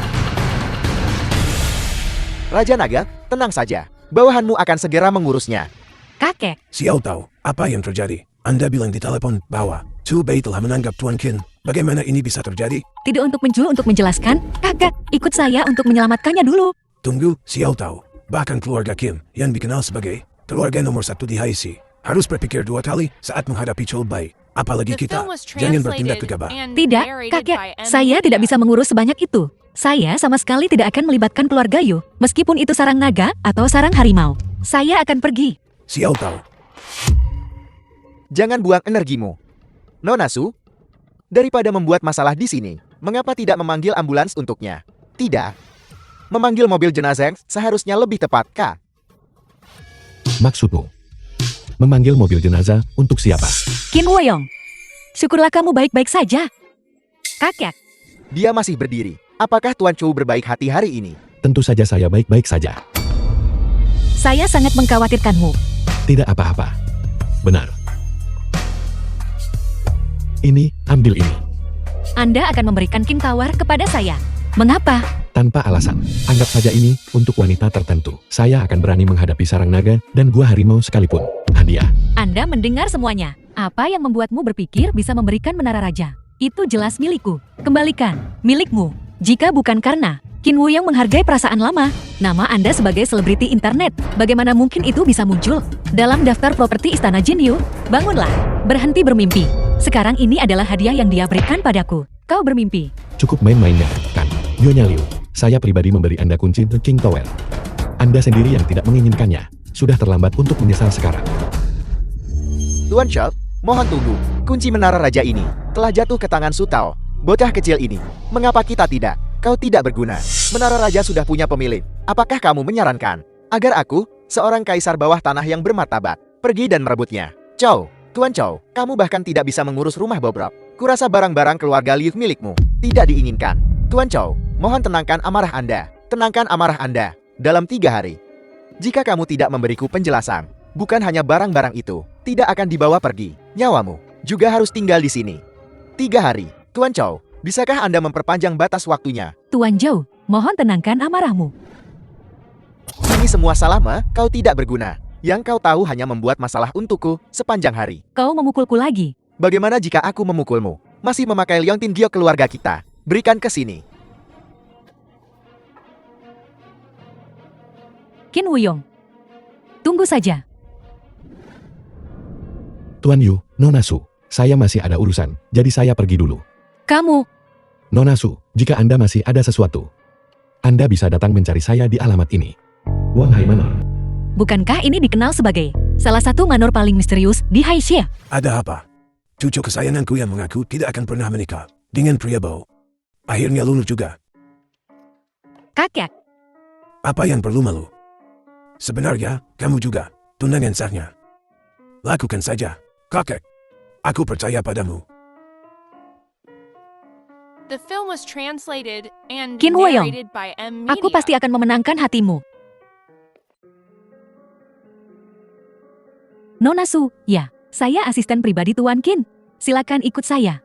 Raja Naga, tenang saja. Bawahanmu akan segera mengurusnya. Kakek, Xiao tahu apa yang terjadi. Anda bilang di telepon bahwa Chu Bei telah menanggap Tuan Qin. Bagaimana ini bisa terjadi? tidak untuk menjelaskan. Kakek, ikut saya untuk menyelamatkannya dulu. Tunggu, Xiao tahu. Bahkan keluarga Qin yang dikenal sebagai keluarga nomor 1 di Haishi harus berpikir 2 kali saat menghadapi Chu Bei. Apalagi The kita, film was jangan bertindak translated gegabah. and Tidak, narrated kakek. by Saya Emily tidak Yap. bisa mengurus sebanyak itu. Saya sama sekali tidak akan melibatkan keluarga Yu, meskipun itu sarang naga atau sarang harimau. Saya akan pergi. Xiao tahu. Jangan buang energimu. Nona Su, daripada membuat masalah di sini, mengapa tidak memanggil ambulans untuknya? Tidak. Memanggil mobil jenazah seharusnya lebih tepat, Kak. Maksudmu? Memanggil mobil jenazah untuk siapa? Qin Woyong, syukurlah kamu baik-baik saja. Kakek, Dia masih berdiri. Apakah Tuan Chou berbaik hati hari ini? Tentu saja saya baik-baik saja. saya sangat mengkhawatirkanmu. Tidak apa-apa. Benar. Ini, ambil ini. Anda akan memberikan King Tower kepada saya. Mengapa? tanpa alasan. Anggap saja ini untuk wanita tertentu. Saya akan berani menghadapi sarang naga dan gua harimau sekalipun. Hadiah. Anda mendengar semuanya. Apa yang membuatmu berpikir bisa memberikan menara raja? Itu jelas milikku. Kembalikan. Milikmu. Jika bukan karena Qin Wuyong menghargai perasaan lama, nama Anda sebagai selebriti internet, bagaimana mungkin itu bisa muncul dalam daftar properti Istana Jinyu? Bangunlah. Berhenti bermimpi. Sekarang ini adalah hadiah yang dia berikan padaku. Kau bermimpi. Cukup main-mainnya, kan? Nyonya Liu, saya pribadi memberi Anda kunci The King Tower. Anda sendiri yang tidak menginginkannya. Sudah terlambat untuk menyesal sekarang. Tuan Charles, mohon tunggu. Kunci menara raja ini telah jatuh ke tangan Su Tao. Bocah kecil ini, mengapa kita tidak? Kau tidak berguna. Menara raja sudah punya pemilik. Apakah kamu menyarankan agar aku, seorang kaisar bawah tanah yang bermartabat, pergi dan merebutnya? Chow, Tuan Chow, kamu bahkan tidak bisa mengurus rumah bobrok. Kurasa barang-barang keluarga Liu milikmu tidak diinginkan. Tuan Chow, mohon tenangkan amarah Anda. Tenangkan amarah Anda dalam 3 hari. Jika kamu tidak memberiku penjelasan, bukan hanya barang-barang itu tidak akan dibawa pergi, nyawamu juga harus tinggal di sini. 3 hari. Tuan Chow, bisakah Anda memperpanjang batas waktunya? Tuan Zhou, mohon tenangkan amarahmu. Ini semua salahmu, kau tidak berguna. Yang kau tahu hanya membuat masalah untukku sepanjang hari. Kau memukulku lagi. Bagaimana jika aku memukulmu? Masih memakai liontin giok keluarga kita. Berikan ke sini. Qin Wuyong. Tunggu saja. Tuan Yu, Nona Su, saya masih ada urusan, jadi saya pergi dulu. Kamu. Nona Su, jika Anda masih ada sesuatu, Anda bisa datang mencari saya di alamat ini. Wahai Manor. Bukankah ini dikenal sebagai salah satu manor paling misterius di Haixia? Ada apa? Cucu kesayanganku yang mengaku tidak akan pernah menikah dengan pria bau. Akhirnya lulus juga. Kakek. Apa yang perlu malu? Sebenarnya, kamu juga, tunangan sahnya. Lakukan saja, kakek. Aku percaya padamu. The film was translated and Qin Wuyong, narrated by M. Media. Aku pasti akan memenangkan hatimu. Nona Su, ya, saya asisten pribadi Tuan Qin. Silakan ikut saya.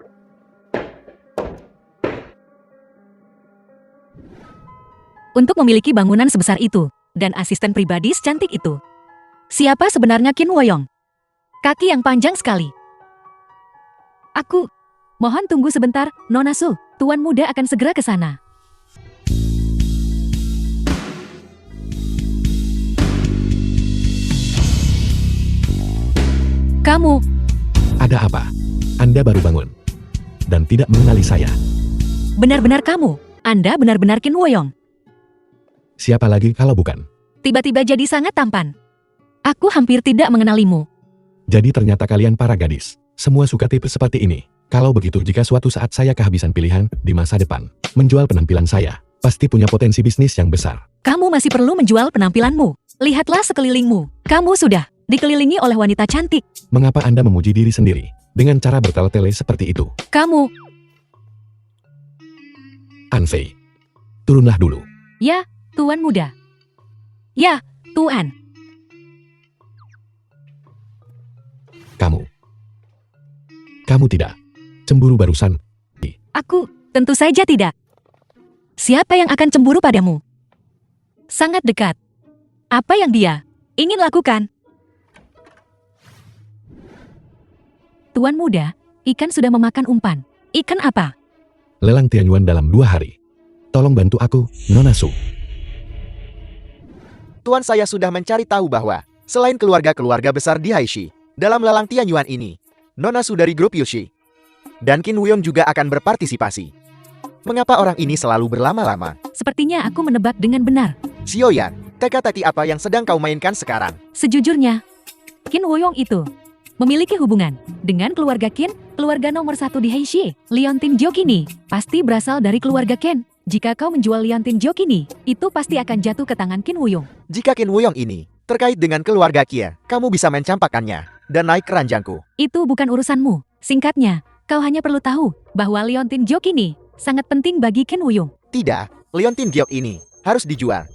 Untuk memiliki bangunan sebesar itu, dan asisten pribadi secantik itu. Siapa sebenarnya Qin Wuyong? Kaki yang panjang sekali. Mohon tunggu sebentar, Nona Su. Tuan muda akan segera ke sana. Kamu. Ada apa? Anda baru bangun dan tidak mengenali saya. Benar-benar kamu. Anda benar-benar Qin Wuyong. Siapa lagi kalau bukan? Tiba-tiba jadi sangat tampan. Aku hampir tidak mengenalimu. Jadi ternyata kalian para gadis, semua suka tipe seperti ini. Kalau begitu jika suatu saat saya kehabisan pilihan di masa depan, menjual penampilan saya, pasti punya potensi bisnis yang besar. Kamu masih perlu menjual penampilanmu. Lihatlah sekelilingmu. Kamu sudah dikelilingi oleh wanita cantik. Mengapa Anda memuji diri sendiri dengan cara bertele-tele seperti itu? Kamu. Anfei, turunlah dulu. Ya, Tuan muda. Ya, Tuan. Kamu tidak cemburu barusan? Aku, tentu saja tidak. Siapa yang akan cemburu padamu? Sangat dekat. Apa yang dia ingin lakukan? Tuan muda, ikan sudah memakan umpan. Ikan apa? Lelang Tianyuan dalam 2 hari. Tolong bantu aku, Nona Su. Tuan saya sudah mencari tahu bahwa, selain keluarga-keluarga besar di Haishi, dalam lelang Tianyuan ini, Nona Su dari grup Yushi dan Qin Wuyong juga akan berpartisipasi. Mengapa orang ini selalu berlama-lama? Sepertinya aku menebak dengan benar. Xiaoyan, teka-teki apa yang sedang kau mainkan sekarang? Sejujurnya, Qin Wuyong itu memiliki hubungan dengan keluarga Qin, keluarga nomor 1 di Haishi. Liontin Jokini pasti berasal dari keluarga Qin. Jika kau menjual Liontin Jokini, itu pasti akan jatuh ke tangan Qin Wuyong. Jika Qin Wuyong ini terkait dengan keluarga Kia, kamu bisa mencampakkannya dan naik keranjangku. Itu bukan urusanmu. Singkatnya, kau hanya perlu tahu bahwa Liontin Jokini sangat penting bagi Qin Wuyong. Tidak, Liontin Giok ini harus dijual.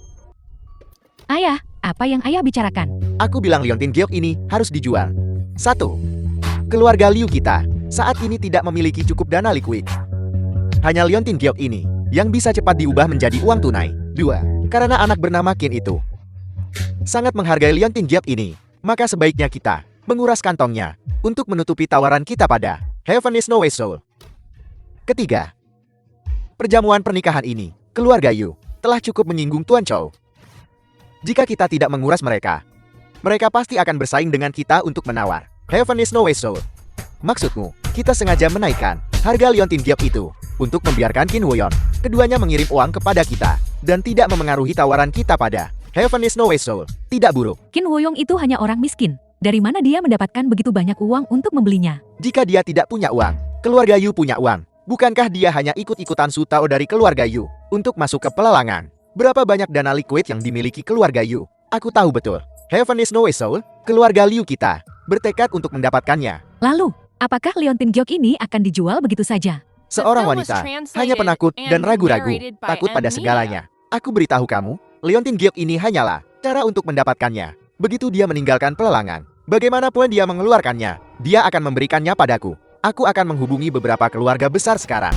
Ayah, apa yang ayah bicarakan? Aku bilang Liontin Giok ini harus dijual. 1. Keluarga Liu kita saat ini tidak memiliki cukup dana likuid. Hanya Liontin Giok ini yang bisa cepat diubah menjadi uang tunai. 2. Karena anak bernama Qin itu sangat menghargai Liontin Giap ini, maka sebaiknya kita menguras kantongnya untuk menutupi tawaran kita pada Heaven is No Way Soul. Ketiga, perjamuan pernikahan ini, keluarga Yu, telah cukup menyinggung Tuan Chow. Jika kita tidak menguras mereka, mereka pasti akan bersaing dengan kita untuk menawar Heaven is No Way Soul. Maksudmu, kita sengaja menaikkan harga Liontin Giap itu untuk membiarkan Qin Huoyon keduanya mengirim uang kepada kita dan tidak memengaruhi tawaran kita pada Heaven is No Way Soul. Tidak buruk. Qin Huoyong itu hanya orang miskin. Dari mana dia mendapatkan begitu banyak uang untuk membelinya? Jika dia tidak punya uang, keluarga Yu punya uang. Bukankah dia hanya ikut-ikutan Sutao dari keluarga Yu untuk masuk ke pelelangan? Berapa banyak dana liquid yang dimiliki keluarga Yu? Aku tahu betul. Heaven is No Way Soul, keluarga Liu kita bertekad untuk mendapatkannya. Lalu, apakah Liontin Giok ini akan dijual begitu saja? Seorang wanita hanya penakut dan ragu-ragu, takut pada segalanya. Aku beritahu kamu, Liontin Giok ini hanyalah cara untuk mendapatkannya. Begitu dia meninggalkan pelelangan, bagaimanapun dia mengeluarkannya, dia akan memberikannya padaku. Aku akan menghubungi beberapa keluarga besar sekarang.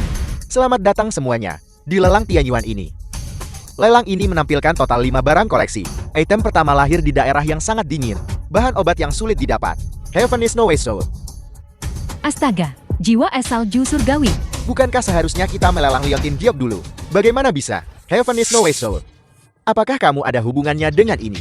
Selamat datang semuanya di lelang Tianyuan ini. Lelang ini menampilkan total 5 barang koleksi. Item pertama lahir di daerah yang sangat dingin, bahan obat yang sulit didapat. Heaven is No Way Soul. Astaga, jiwa es salju surgawi. Bukankah seharusnya kita melelang Liontin Giok dulu? Bagaimana bisa? Heaven is No Way Soul. Apakah kamu ada hubungannya dengan ini?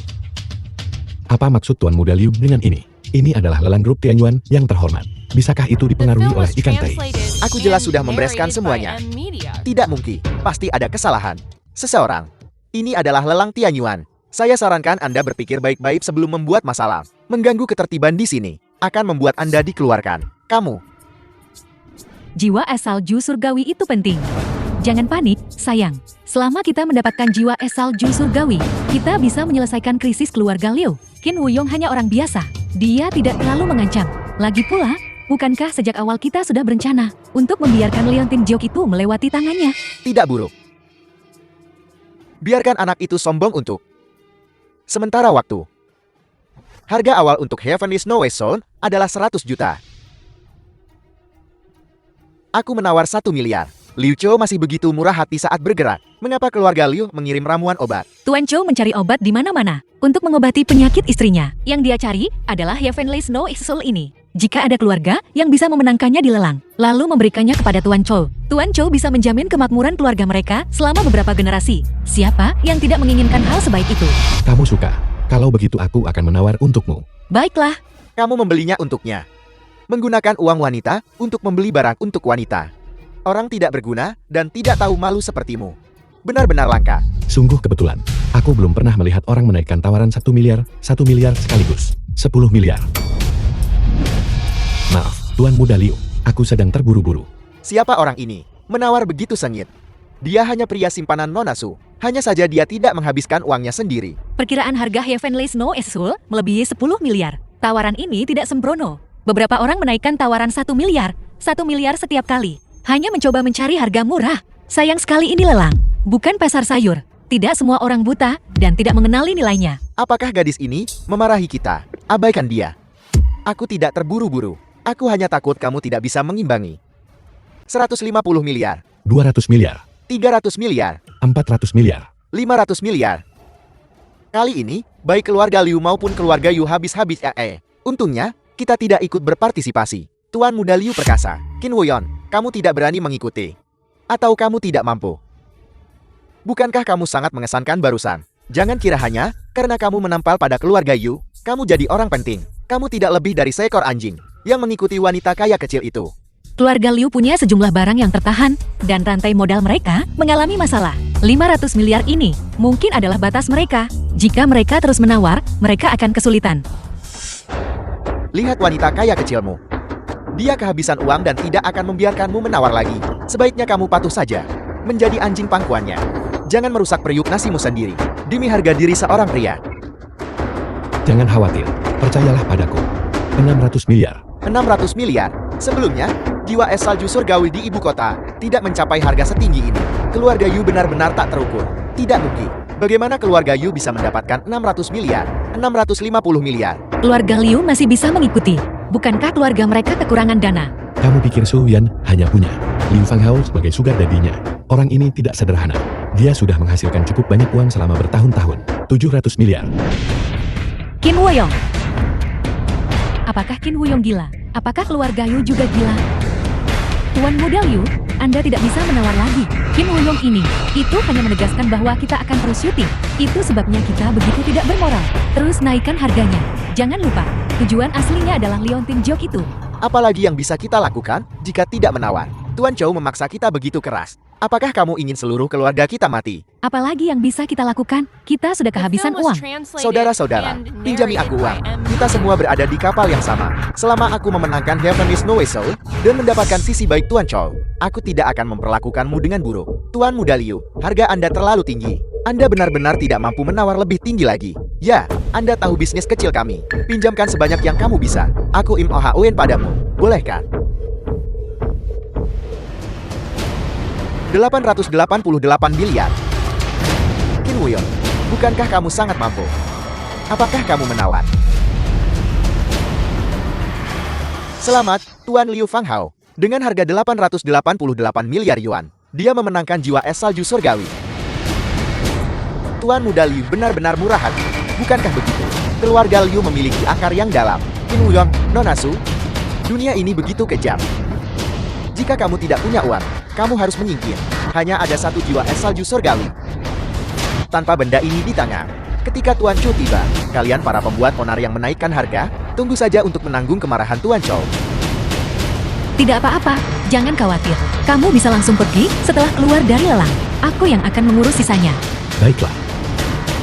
Apa maksud Tuan Muda Liu dengan ini? Ini adalah lelang grup Tianyuan yang terhormat. Bisakah itu The dipengaruhi film oleh was ikan teri? translated Aku jelas and sudah membereskan narrated semuanya. by M Media. Tidak mungkin, pasti ada kesalahan. Seseorang. Ini adalah lelang Tianyuan. Saya sarankan Anda berpikir baik-baik sebelum membuat masalah. Mengganggu ketertiban di sini akan membuat Anda dikeluarkan. Kamu. Jiwa es salju surgawi itu penting. Jangan panik, sayang. Selama kita mendapatkan jiwa es salju surgawi, kita bisa menyelesaikan krisis keluarga Liu. Qin Huoyong hanya orang biasa. Dia tidak terlalu mengancam. Lagi pula, bukankah sejak awal kita sudah berencana untuk membiarkan Liontin Giok itu melewati tangannya? Tidak buruk. Biarkan anak itu sombong untuk sementara waktu. Harga awal untuk Heaven is No Way Soul adalah 100 juta. Aku menawar 1 miliar. Liu Chou masih begitu murah hati saat bergerak. Mengapa keluarga Liu mengirim ramuan obat? Tuan Chow mencari obat di mana-mana untuk mengobati penyakit istrinya. Yang dia cari adalah Heavenly Snow Soul ini. Jika ada keluarga yang bisa memenangkannya di lelang, lalu memberikannya kepada Tuan Chow, Tuan Chow bisa menjamin kemakmuran keluarga mereka selama beberapa generasi. Siapa yang tidak menginginkan hal sebaik itu? Kamu suka? Kalau begitu aku akan menawar untukmu. Baiklah, Kamu membelinya untuknya. Menggunakan uang wanita untuk membeli barang untuk wanita. Orang tidak berguna dan tidak tahu malu sepertimu. Benar-benar langka. Sungguh kebetulan. Aku belum pernah melihat orang menaikkan tawaran 1 miliar sekaligus. 10 miliar. Maaf, Tuan Muda Liu. Aku sedang terburu-buru. Siapa orang ini? Menawar begitu sengit. Dia hanya pria simpanan nona Su. Hanya saja dia tidak menghabiskan uangnya sendiri. perkiraan harga Heavenly Snow Soul melebihi 10 miliar. Tawaran ini tidak sembrono. Beberapa orang menaikkan tawaran 1 miliar setiap kali. Hanya mencoba mencari harga murah. Sayang sekali ini lelang, bukan pasar sayur. Tidak semua orang buta dan tidak mengenali nilainya. Apakah gadis ini memarahi kita? Abaikan dia. Aku tidak terburu-buru. Aku hanya takut kamu tidak bisa mengimbangi. 150 miliar, 200 miliar. 300 miliar, 400 miliar. 500 miliar. Kali ini, baik keluarga Liu maupun keluarga Yu habis-habis Untungnya, kita tidak ikut berpartisipasi. Tuan Muda Liu perkasa, Qin Huoyon, kamu tidak berani mengikuti. Atau kamu tidak mampu. Bukankah kamu sangat mengesankan barusan? Jangan kira hanya karena kamu menampal pada keluarga Yu, kamu jadi orang penting. Kamu tidak lebih dari seekor anjing yang mengikuti wanita kaya kecil itu. Keluarga Liu punya sejumlah barang yang tertahan, dan rantai modal mereka mengalami masalah. 500 miliar ini mungkin adalah batas mereka. Jika mereka terus menawar, mereka akan kesulitan. Lihat wanita kaya kecilmu. Dia kehabisan uang dan tidak akan membiarkanmu menawar lagi. Sebaiknya kamu patuh saja, menjadi anjing pangkuannya. Jangan merusak periuk nasimu sendiri, demi harga diri seorang pria. Jangan khawatir, percayalah padaku. 600 miliar. 600 miliar. Sebelumnya, jiwa es salju surgawi di ibu kota tidak mencapai harga setinggi ini. Keluarga Yu benar-benar tak terukur. Tidak mungkin. Bagaimana keluarga Yu bisa mendapatkan 600 miliar, 650 miliar? Keluarga Liu masih bisa mengikuti. Bukankah keluarga mereka kekurangan dana? Kamu pikir Su Yan hanya punya Liu Fanghao sebagai sugar daddy-nya? Orang ini tidak sederhana. Dia sudah menghasilkan cukup banyak uang selama bertahun-tahun. 700 miliar. Qin Wuyong. Apakah Qin Wuyong gila? Apakah keluarga Liu juga gila? Tuan muda Liu, Anda tidak bisa menawar lagi. Qin Wuyong ini, itu hanya menegaskan bahwa kita akan terus syuting. Itu sebabnya kita begitu tidak bermoral. Terus naikkan harganya. Jangan lupa, tujuan aslinya adalah Leontin Joke itu. Apalagi yang bisa kita lakukan jika tidak menawar? Tuan Chow memaksa kita begitu keras. Apakah kamu ingin seluruh keluarga kita mati? Apalagi yang bisa kita lakukan? Kita sudah The kehabisan film was uang. translated Saudara-saudara, and pinjami narrated aku by uang. M. Kita semua berada di kapal yang sama. Selama aku memenangkan Heaven is No Vessel dan mendapatkan sisi baik Tuan Chow, aku tidak akan memperlakukanmu dengan buruk. Tuan muda Liu, harga Anda terlalu tinggi. Anda benar-benar tidak mampu menawar lebih tinggi lagi. Ya, Anda tahu bisnis kecil kami. Pinjamkan sebanyak yang kamu bisa. Aku imohauen padamu. Boleh kan? 888 miliar. Qin Wuyong, bukankah kamu sangat mampu? Apakah kamu menawar? Selamat, Tuan Liu Fanghao. Dengan harga 888 miliar yuan, dia memenangkan jiwa es salju surgawi. Tuan muda Liu benar-benar murah hati. Bukankah begitu? Keluarga Liu memiliki akar yang dalam. Qin Wuyong, Nona Su, dunia ini begitu kejam. Jika kamu tidak punya uang, kamu harus menyingkir. Hanya ada satu jiwa es salju surgawi. Tanpa benda ini di tangan, ketika Tuan Chow tiba, kalian para pembuat onar yang menaikkan harga, tunggu saja untuk menanggung kemarahan Tuan Chow. Tidak apa-apa, jangan khawatir. Kamu bisa langsung pergi setelah keluar dari lelang. Aku yang akan mengurus sisanya. Baiklah.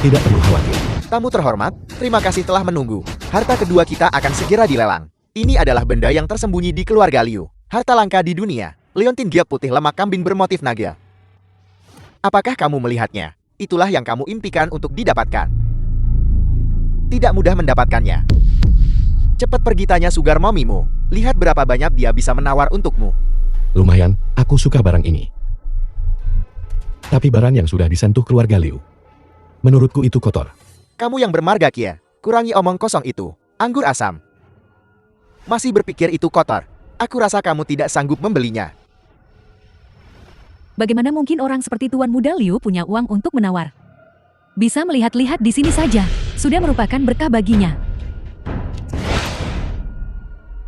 Tidak perlu khawatir. Tamu terhormat, terima kasih telah menunggu. Harta kedua kita akan segera dilelang. Ini adalah benda yang tersembunyi di keluarga Liu. Harta langka di dunia. Leontin giok putih lemak kambing bermotif naga. Apakah kamu melihatnya? Itulah yang kamu impikan untuk didapatkan. Tidak mudah mendapatkannya. Cepat pergi tanya Sugar Momimu. Lihat berapa banyak dia bisa menawar untukmu. Lumayan, aku suka barang ini. Tapi barang yang sudah disentuh keluarga Liu, menurutku itu kotor. Kamu yang bermarga Kia, kurangi omong kosong itu. Anggur asam. Masih berpikir itu kotor? Aku rasa kamu tidak sanggup membelinya. Bagaimana mungkin orang seperti Tuan muda Liu punya uang untuk menawar? Bisa melihat-lihat di sini saja, sudah merupakan berkah baginya.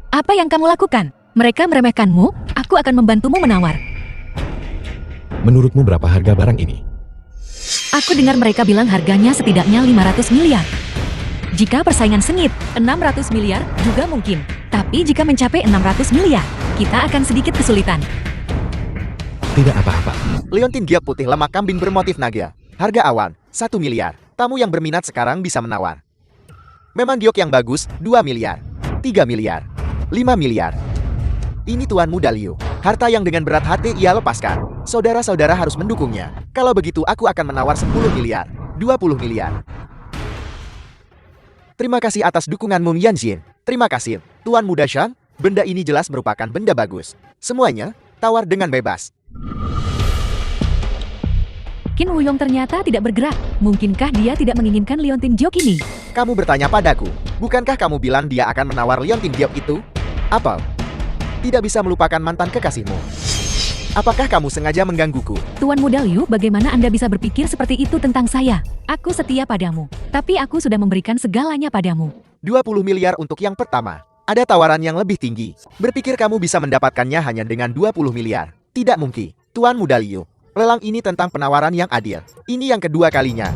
Apa yang kamu lakukan? Mereka meremehkanmu, aku akan membantumu menawar. Menurutmu berapa harga barang ini? Aku dengar mereka bilang harganya setidaknya 500 miliar. Jika persaingan sengit, 600 miliar juga mungkin. Tapi jika mencapai 600 miliar, kita akan sedikit kesulitan. Tidak apa-apa. Leontin giok putih lemak kambing bermotif naga. Harga awan, 1 miliar. Tamu yang berminat sekarang bisa menawar. Memang giok yang bagus, 2 miliar. 3 miliar. 5 miliar. Ini Tuan muda Liu. Harta yang dengan berat hati ia lepaskan. Saudara-saudara harus mendukungnya. Kalau begitu aku akan menawar 10 miliar. 20 miliar. Terima kasih atas dukunganmu Yanjin. Terima kasih, Tuan muda Shang. Benda ini jelas merupakan benda bagus. Semuanya, tawar dengan bebas. Qin Wuyong ternyata tidak bergerak. Mungkinkah dia tidak menginginkan Leontin Joke ini? Kamu bertanya padaku, bukankah kamu bilang dia akan menawar Leontin giok itu? Apa? Tidak bisa melupakan mantan kekasihmu. Apakah kamu sengaja menggangguku? Tuan muda Liu, bagaimana Anda bisa berpikir seperti itu tentang saya? Aku setia padamu, tapi aku sudah memberikan segalanya padamu. 20 miliar untuk yang pertama. Ada tawaran yang lebih tinggi. Berpikir kamu bisa mendapatkannya hanya dengan 20 miliar. Tidak mungkin, Tuan muda Liu. Lelang ini tentang penawaran yang adil. Ini yang kedua kalinya.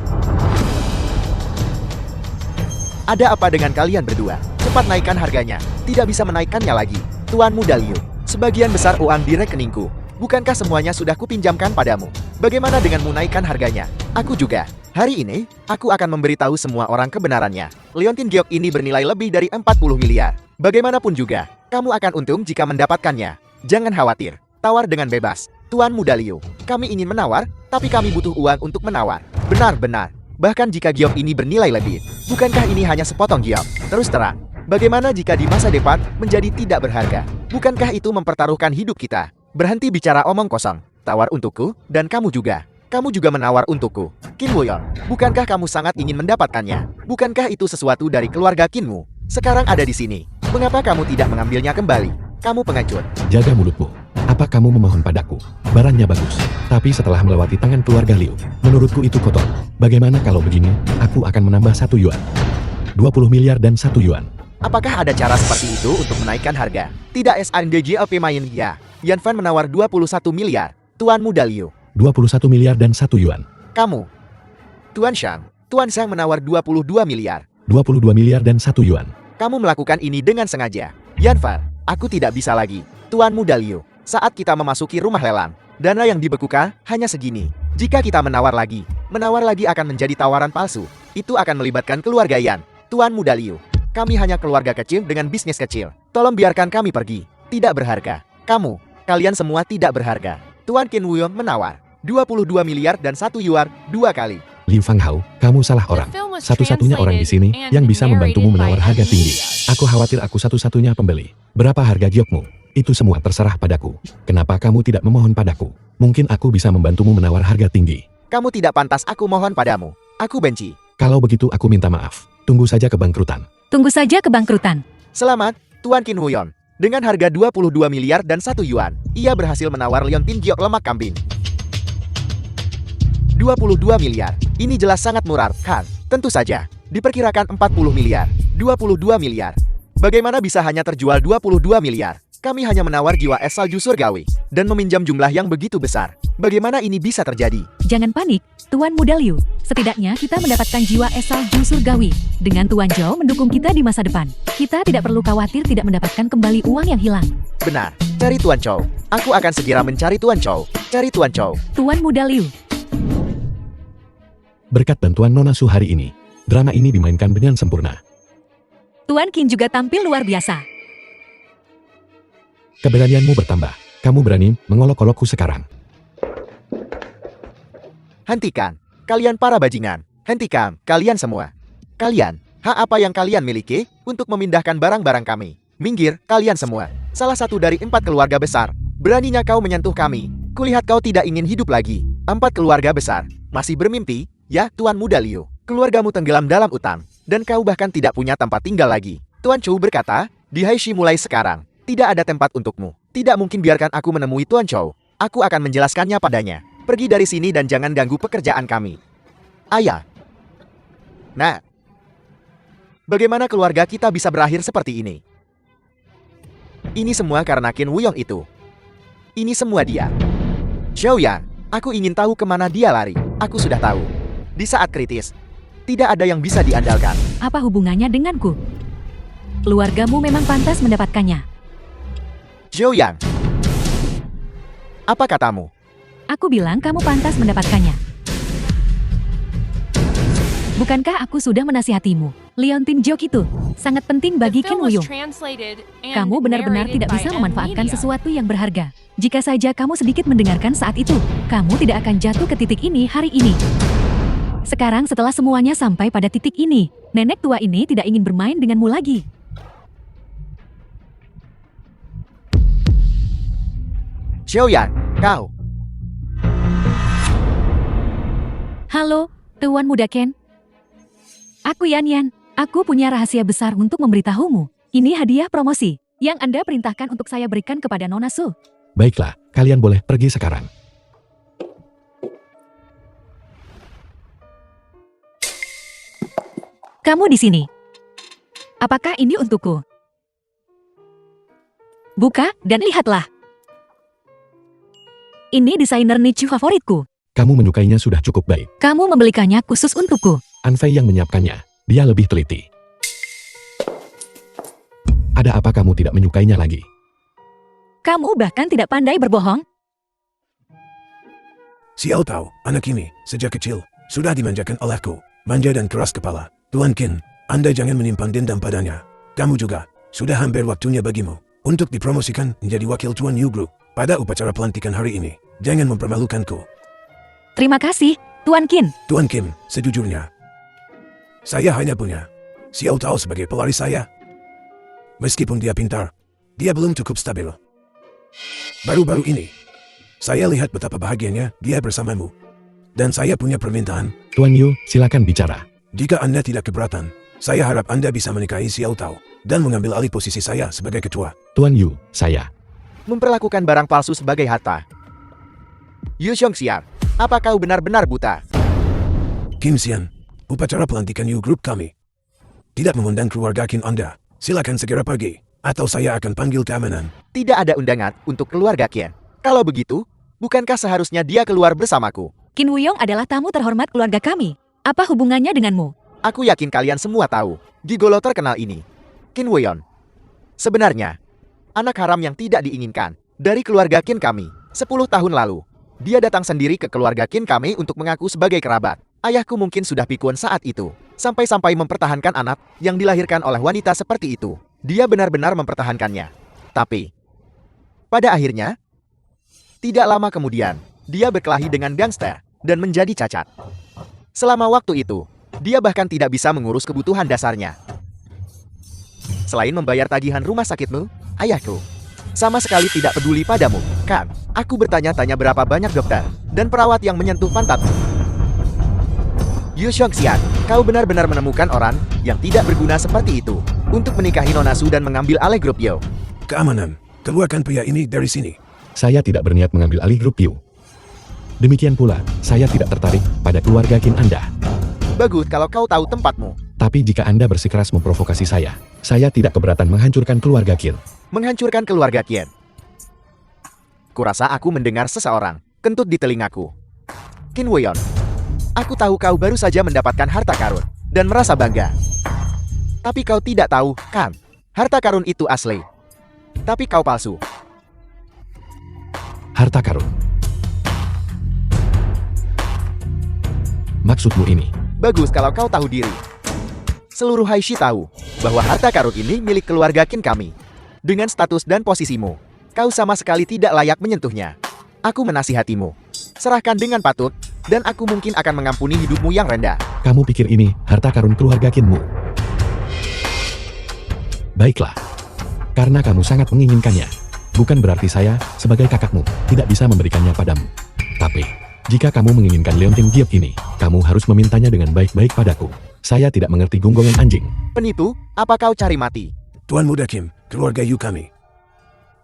Ada apa dengan kalian berdua? Cepat naikkan harganya. Tidak bisa menaikkannya lagi. Tuan muda Liu, sebagian besar uang di rekeningku. Bukankah semuanya sudah kupinjamkan padamu? Bagaimana dengan menaikkan harganya? Aku juga. Hari ini, aku akan memberitahu semua orang kebenarannya. Leontin giok ini bernilai lebih dari 40 miliar. Bagaimanapun juga, kamu akan untung jika mendapatkannya. Jangan khawatir, tawar dengan bebas. Tuan muda Liu, kami ingin menawar, tapi kami butuh uang untuk menawar. Benar-benar. Bahkan jika giok ini bernilai lebih, bukankah ini hanya sepotong giok? Terus terang, bagaimana jika di masa depan menjadi tidak berharga? Bukankah itu mempertaruhkan hidup kita? Berhenti bicara omong kosong. Tawar untukku, dan kamu juga. Kamu juga menawar untukku. Qin Wuyong, bukankah kamu sangat ingin mendapatkannya? Bukankah itu sesuatu dari keluarga Qinmu? Sekarang ada di sini. Mengapa kamu tidak mengambilnya kembali? Kamu pengecut. Jaga mulutmu. Kenapa kamu memohon padaku? Barangnya bagus. Tapi setelah melewati tangan keluarga Liu, menurutku itu kotor. Bagaimana kalau begini? Aku akan menambah 1 yuan. 20 miliar dan 1 yuan. Apakah ada cara seperti itu untuk menaikkan harga? Tidak SNDJLP main ya. Yan Fan menawar 21 miliar. Tuan Muda Liu. 21 miliar dan 1 yuan. Kamu. Tuan Shang. Tuan Shang menawar 22 miliar. 22 miliar dan 1 yuan. Kamu melakukan ini dengan sengaja. Yan Fan, aku tidak bisa lagi. Tuan Muda Liu. Saat kita memasuki rumah lelang, dana yang dibekukan hanya segini. Jika kita menawar lagi akan menjadi tawaran palsu. Itu akan melibatkan keluarga Yan. Tuan Muda Liu, kami hanya keluarga kecil dengan bisnis kecil. Tolong biarkan kami pergi. Tidak berharga. Kalian semua tidak berharga. Tuan Qin Wuyong menawar 22 miliar dan 1 yuan 2 kali. Liu Fanghao, kamu salah orang. Satu-satunya orang di sini yang bisa membantumu menawar harga tinggi. Aku khawatir aku satu-satunya pembeli. Berapa harga giokmu? Itu semua terserah padaku. Kenapa kamu tidak memohon padaku? Mungkin aku bisa membantumu menawar harga tinggi. Kamu tidak pantas aku mohon padamu. Aku benci. Kalau begitu aku minta maaf. Tunggu saja kebangkrutan. Tunggu saja kebangkrutan. Selamat, Tuan Qin Huyon. Dengan harga 22 miliar dan 1 yuan, ia berhasil menawar Leontin Giok lemak kambing. 22 miliar. Ini jelas sangat murah, kan? Tentu saja. Diperkirakan 40 miliar. 22 miliar. Bagaimana bisa hanya terjual 22 miliar? Kami hanya menawar jiwa es salju surgawi dan meminjam jumlah yang begitu besar. Bagaimana ini bisa terjadi? Jangan panik, Tuan Muda Liu. Setidaknya kita mendapatkan jiwa es salju surgawi. Dengan Tuan Zhou mendukung kita di masa depan, kita tidak perlu khawatir tidak mendapatkan kembali uang yang hilang. Benar, cari Tuan Zhou. Aku akan segera mencari Tuan Zhou. Cari Tuan Zhou. Tuan Muda Liu. Berkat bantuan Nona Su hari ini, drama ini dimainkan dengan sempurna. Tuan Qin juga tampil luar biasa. Keberanianmu bertambah. Kamu berani mengolok-olokku sekarang. Hentikan, kalian para bajingan. Hentikan, kalian semua. Kalian, hak apa yang kalian miliki untuk memindahkan barang-barang kami? Minggir, kalian semua. Salah satu dari 4 keluarga besar. Beraninya kau menyentuh kami. Kulihat kau tidak ingin hidup lagi. 4 keluarga besar. Masih bermimpi? Ya, Tuan Muda Liu. Keluargamu tenggelam dalam utang. Dan kau bahkan tidak punya tempat tinggal lagi. Tuan Zhou berkata, di Haishi mulai sekarang. Tidak ada tempat untukmu. Tidak mungkin biarkan aku menemui Tuan Zhou. Aku akan menjelaskannya padanya. Pergi dari sini dan jangan ganggu pekerjaan kami. Ayah. Nah. Bagaimana keluarga kita bisa berakhir seperti ini? Ini semua karena Qin Wuyong itu. Ini semua dia. Zhou Yang, aku ingin tahu kemana dia lari. Aku sudah tahu. Di saat kritis, tidak ada yang bisa diandalkan. Apa hubungannya denganku? Keluargamu memang pantas mendapatkannya. Zhou Yang, apa katamu? Aku bilang kamu pantas mendapatkannya. Bukankah aku sudah menasihatimu? Leontin Giok itu sangat penting bagi Qin Wuyong. Kamu benar-benar tidak bisa memanfaatkan sesuatu yang berharga. Jika saja kamu sedikit mendengarkan saat itu, kamu tidak akan jatuh ke titik ini hari ini. Sekarang setelah semuanya sampai pada titik ini, nenek tua ini tidak ingin bermain denganmu lagi. Zhou Yan, kau. Halo, Tuan Muda Ken. Aku Yan Yan. Aku punya rahasia besar untuk memberitahumu. Ini hadiah promosi yang Anda perintahkan untuk saya berikan kepada Nona Su. Baiklah, kalian boleh pergi sekarang. Kamu di sini. Apakah ini untukku? Buka dan lihatlah. Ini desainer niche favoritku. Kamu menyukainya sudah cukup baik. Kamu membelikannya khusus untukku. Anfei yang menyiapkannya. Dia lebih teliti. Ada apa kamu tidak menyukainya lagi? Kamu bahkan tidak pandai berbohong. Xiao Tao, anak ini, sejak kecil, sudah dimanjakan olehku. Manja dan keras kepala. Tuan Qin, Anda jangan menyimpan dendam padanya. Kamu juga, sudah hampir waktunya bagimu untuk dipromosikan menjadi wakil Tuan Yu Group pada upacara pelantikan hari ini. Jangan mempermalukanku. Terima kasih, Tuan Qin. Tuan Kim, sejujurnya, saya hanya punya Xiao Tao sebagai pelaris saya. Meskipun dia pintar, dia belum cukup stabil. Baru-baru ini, saya lihat betapa bahagianya dia bersamamu. Dan saya punya permintaan. Tuan Yu, silakan bicara. Jika Anda tidak keberatan, saya harap Anda bisa menikahi Xiao Tao dan mengambil alih posisi saya sebagai ketua. Tuan Yu, saya memperlakukan barang palsu sebagai harta. Yu Xiongxian, apa kau benar-benar buta? Qin Xian, upacara pelantikan Yu Group kami tidak mengundang keluarga Qin Anda. Silakan segera pergi, atau saya akan panggil keamanan. Tidak ada undangan untuk keluarga Qin. Kalau begitu, bukankah seharusnya dia keluar bersamaku? Qin Wuyong adalah tamu terhormat keluarga kami. Apa hubungannya denganmu? Aku yakin kalian semua tahu, gigolo terkenal ini, Qin Wuyong. Sebenarnya, anak haram yang tidak diinginkan dari keluarga Qin kami. 10 tahun lalu, dia datang sendiri ke keluarga Qin kami untuk mengaku sebagai kerabat. Ayahku mungkin sudah pikun saat itu, sampai-sampai mempertahankan anak yang dilahirkan oleh wanita seperti itu. Dia benar-benar mempertahankannya. Tapi, pada akhirnya, tidak lama kemudian, dia berkelahi dengan gangster dan menjadi cacat. Selama waktu itu, dia bahkan tidak bisa mengurus kebutuhan dasarnya. Selain membayar tagihan rumah sakitmu, ayahku sama sekali tidak peduli padamu, kan? Aku bertanya-tanya berapa banyak dokter dan perawat yang menyentuh pantatmu. Yu Xiongxian, kau benar-benar menemukan orang yang tidak berguna seperti itu untuk menikahi Nona Su dan mengambil alih grup Yo. Keamanan, keluarkan pria ini dari sini. Saya tidak berniat mengambil alih grup Yu. Demikian pula, saya tidak tertarik pada keluarga Qin Anda. Bagus kalau kau tahu tempatmu. Tapi jika Anda bersikeras memprovokasi saya tidak keberatan menghancurkan keluarga Qin. Menghancurkan keluarga Qin. Kurasa aku mendengar seseorang kentut di telingaku. Qin Wuyong, aku tahu kau baru saja mendapatkan harta karun dan merasa bangga. Tapi kau tidak tahu, kan? Harta karun itu asli. Tapi kau palsu. Harta karun. Maksudmu ini? Bagus kalau kau tahu diri. Seluruh Haishi tahu bahwa harta karun ini milik keluarga Qin kami. Dengan status dan posisimu, kau sama sekali tidak layak menyentuhnya. Aku menasihatimu. Serahkan dengan patut, dan aku mungkin akan mengampuni hidupmu yang rendah. Kamu pikir ini harta karun keluarga Qinmu? Baiklah. Karena kamu sangat menginginkannya, bukan berarti saya, sebagai kakakmu, tidak bisa memberikannya padamu. Tapi, jika kamu menginginkan leonting giok ini, kamu harus memintanya dengan baik-baik padaku. Saya tidak mengerti gonggongan anjing. Penipu, apa kau cari mati? Tuan Muda Kim, keluarga Yu kami.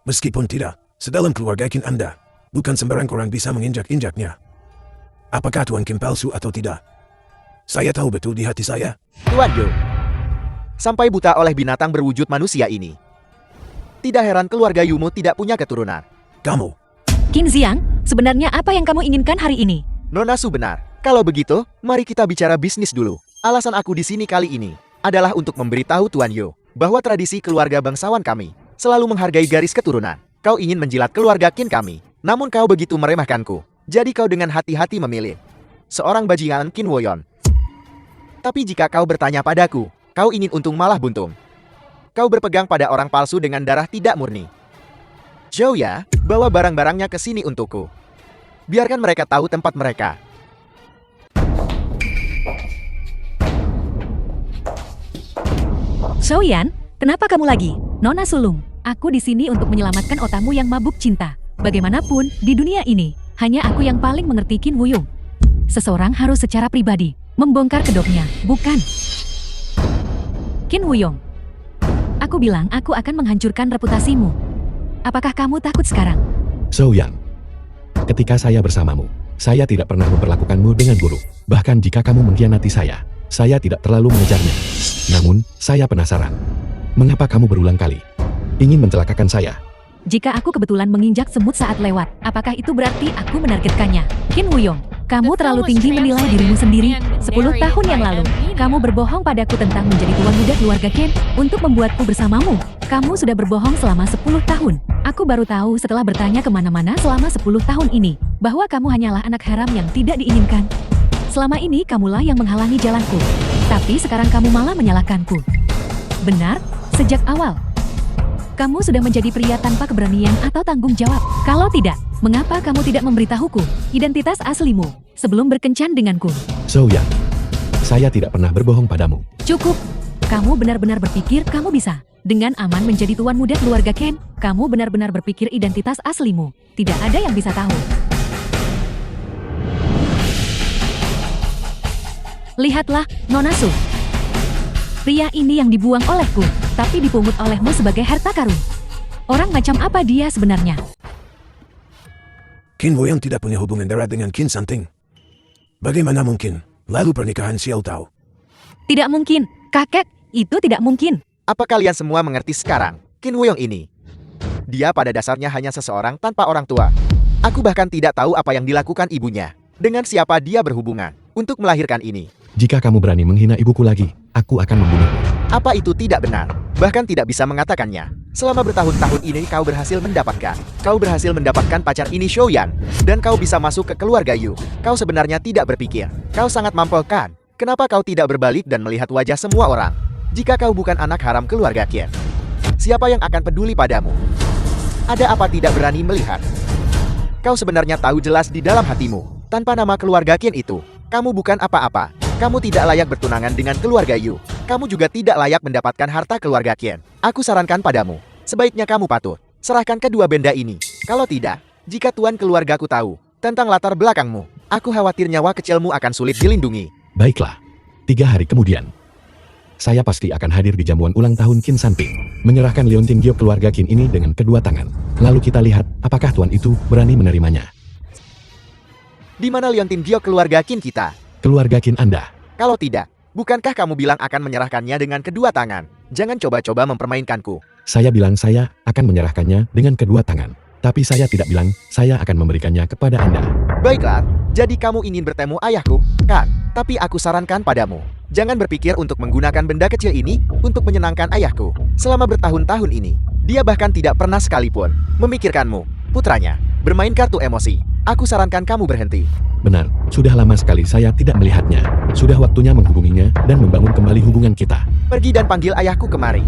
Meskipun tidak sedalam keluarga Qin Anda, bukan sembarang orang bisa menginjak-injaknya. Apakah Tuan Kim palsu atau tidak? Saya tahu betul di hati saya. Tuan Yu, sampai buta oleh binatang berwujud manusia ini. Tidak heran keluarga Yumu tidak punya keturunan. Kamu, Qin Xiang, sebenarnya apa yang kamu inginkan hari ini? Nona Su benar. Kalau begitu, mari kita bicara bisnis dulu. Alasan aku di sini kali ini adalah untuk memberitahu Tuan Yu bahwa tradisi keluarga bangsawan kami selalu menghargai garis keturunan. Kau ingin menjilat keluarga Qin kami, namun kau begitu meremehkanku. Jadi kau dengan hati-hati memilih seorang bajingan Qin Wuyong. Tapi jika kau bertanya padaku, kau ingin untung malah buntung. Kau berpegang pada orang palsu dengan darah tidak murni. Zhou ya, bawa barang-barangnya ke sini untukku. Biarkan mereka tahu tempat mereka. Xiaoyan, kenapa kamu lagi? Nona Sulung, aku di sini untuk menyelamatkan otamu yang mabuk cinta. Bagaimanapun, di dunia ini, hanya aku yang paling mengerti Qin Wuyong. Seseorang harus secara pribadi membongkar kedoknya, bukan? Qin Wuyong, aku bilang aku akan menghancurkan reputasimu. Apakah kamu takut sekarang? Xiaoyan, ketika saya bersamamu, saya tidak pernah memperlakukanmu dengan buruk. Bahkan jika kamu mengkhianati saya tidak terlalu mengejarnya. Namun, saya penasaran. Mengapa kamu berulang kali ingin mencelakakan saya? Jika aku kebetulan menginjak semut saat lewat, apakah itu berarti aku menargetkannya? Qin Wuyong, kamu terlalu tinggi menilai dirimu sendiri. 10 tahun yang lalu, kamu berbohong padaku tentang menjadi tuan muda keluarga Qin untuk membuatku bersamamu. Kamu sudah berbohong selama 10 tahun. Aku baru tahu setelah bertanya kemana-mana selama 10 tahun ini, bahwa kamu hanyalah anak haram yang tidak diinginkan. Selama ini kamulah yang menghalangi jalanku. Tapi sekarang kamu malah menyalahkanku. Benar, sejak awal. Kamu sudah menjadi pria tanpa keberanian atau tanggung jawab. Kalau tidak, mengapa kamu tidak memberitahuku identitas aslimu sebelum berkencan denganku? Xiaoyan, saya tidak pernah berbohong padamu. Cukup. Kamu benar-benar berpikir kamu bisa dengan aman menjadi tuan muda keluarga Qin? Kamu benar-benar berpikir identitas aslimu tidak ada yang bisa tahu. Lihatlah, Nona Su. Pria ini yang dibuang olehku, tapi dipungut olehmu sebagai harta karun. Orang macam apa dia sebenarnya? Qin Woyang tidak punya hubungan darah dengan Qin Santing. Bagaimana mungkin? Lalu pernikahan Xiao Tao. Tidak mungkin. Kakek, itu tidak mungkin. Apa kalian semua mengerti sekarang? Qin Woyong ini. Dia pada dasarnya hanya seseorang tanpa orang tua. Aku bahkan tidak tahu apa yang dilakukan ibunya. Dengan siapa dia berhubungan untuk melahirkan ini. Jika kamu berani menghina ibuku lagi, aku akan membunuhmu. Apa itu tidak benar? Bahkan tidak bisa mengatakannya. Selama bertahun-tahun ini kau berhasil mendapatkan. Kau berhasil mendapatkan pacar ini Xiaoyan. Dan kau bisa masuk ke keluarga Yu. Kau sebenarnya tidak berpikir. Kau sangat mampol kan? Kenapa kau tidak berbalik dan melihat wajah semua orang? Jika kau bukan anak haram keluarga Qin, siapa yang akan peduli padamu? Ada apa tidak berani melihat? Kau sebenarnya tahu jelas di dalam hatimu. Tanpa nama keluarga Qin itu, kamu bukan apa-apa. Kamu tidak layak bertunangan dengan keluarga Yu. Kamu juga tidak layak mendapatkan harta keluarga Qin. Aku sarankan padamu, sebaiknya kamu patut serahkan kedua benda ini. Kalau tidak, jika tuan keluargaku tahu tentang latar belakangmu, aku khawatir nyawa kecilmu akan sulit dilindungi. Baiklah. 3 hari kemudian, saya pasti akan hadir di jamuan ulang tahun Qin Sanping, menyerahkan Leontin Giok keluarga Qin ini dengan kedua tangan. Lalu kita lihat apakah tuan itu berani menerimanya. Di mana Leontin Giok keluarga Qin kita? Keluarga Qin Anda. Kalau tidak, bukankah kamu bilang akan menyerahkannya dengan kedua tangan? Jangan coba-coba mempermainkanku. Saya bilang saya akan menyerahkannya dengan kedua tangan. Tapi saya tidak bilang saya akan memberikannya kepada Anda. Baiklah, jadi kamu ingin bertemu ayahku, kan? Tapi aku sarankan padamu, jangan berpikir untuk menggunakan benda kecil ini untuk menyenangkan ayahku. Selama bertahun-tahun ini, dia bahkan tidak pernah sekalipun memikirkanmu, putranya, bermain kartu emosi. Aku sarankan kamu berhenti. Benar, sudah lama sekali saya tidak melihatnya. Sudah waktunya menghubunginya dan membangun kembali hubungan kita. Pergi dan panggil ayahku kemari.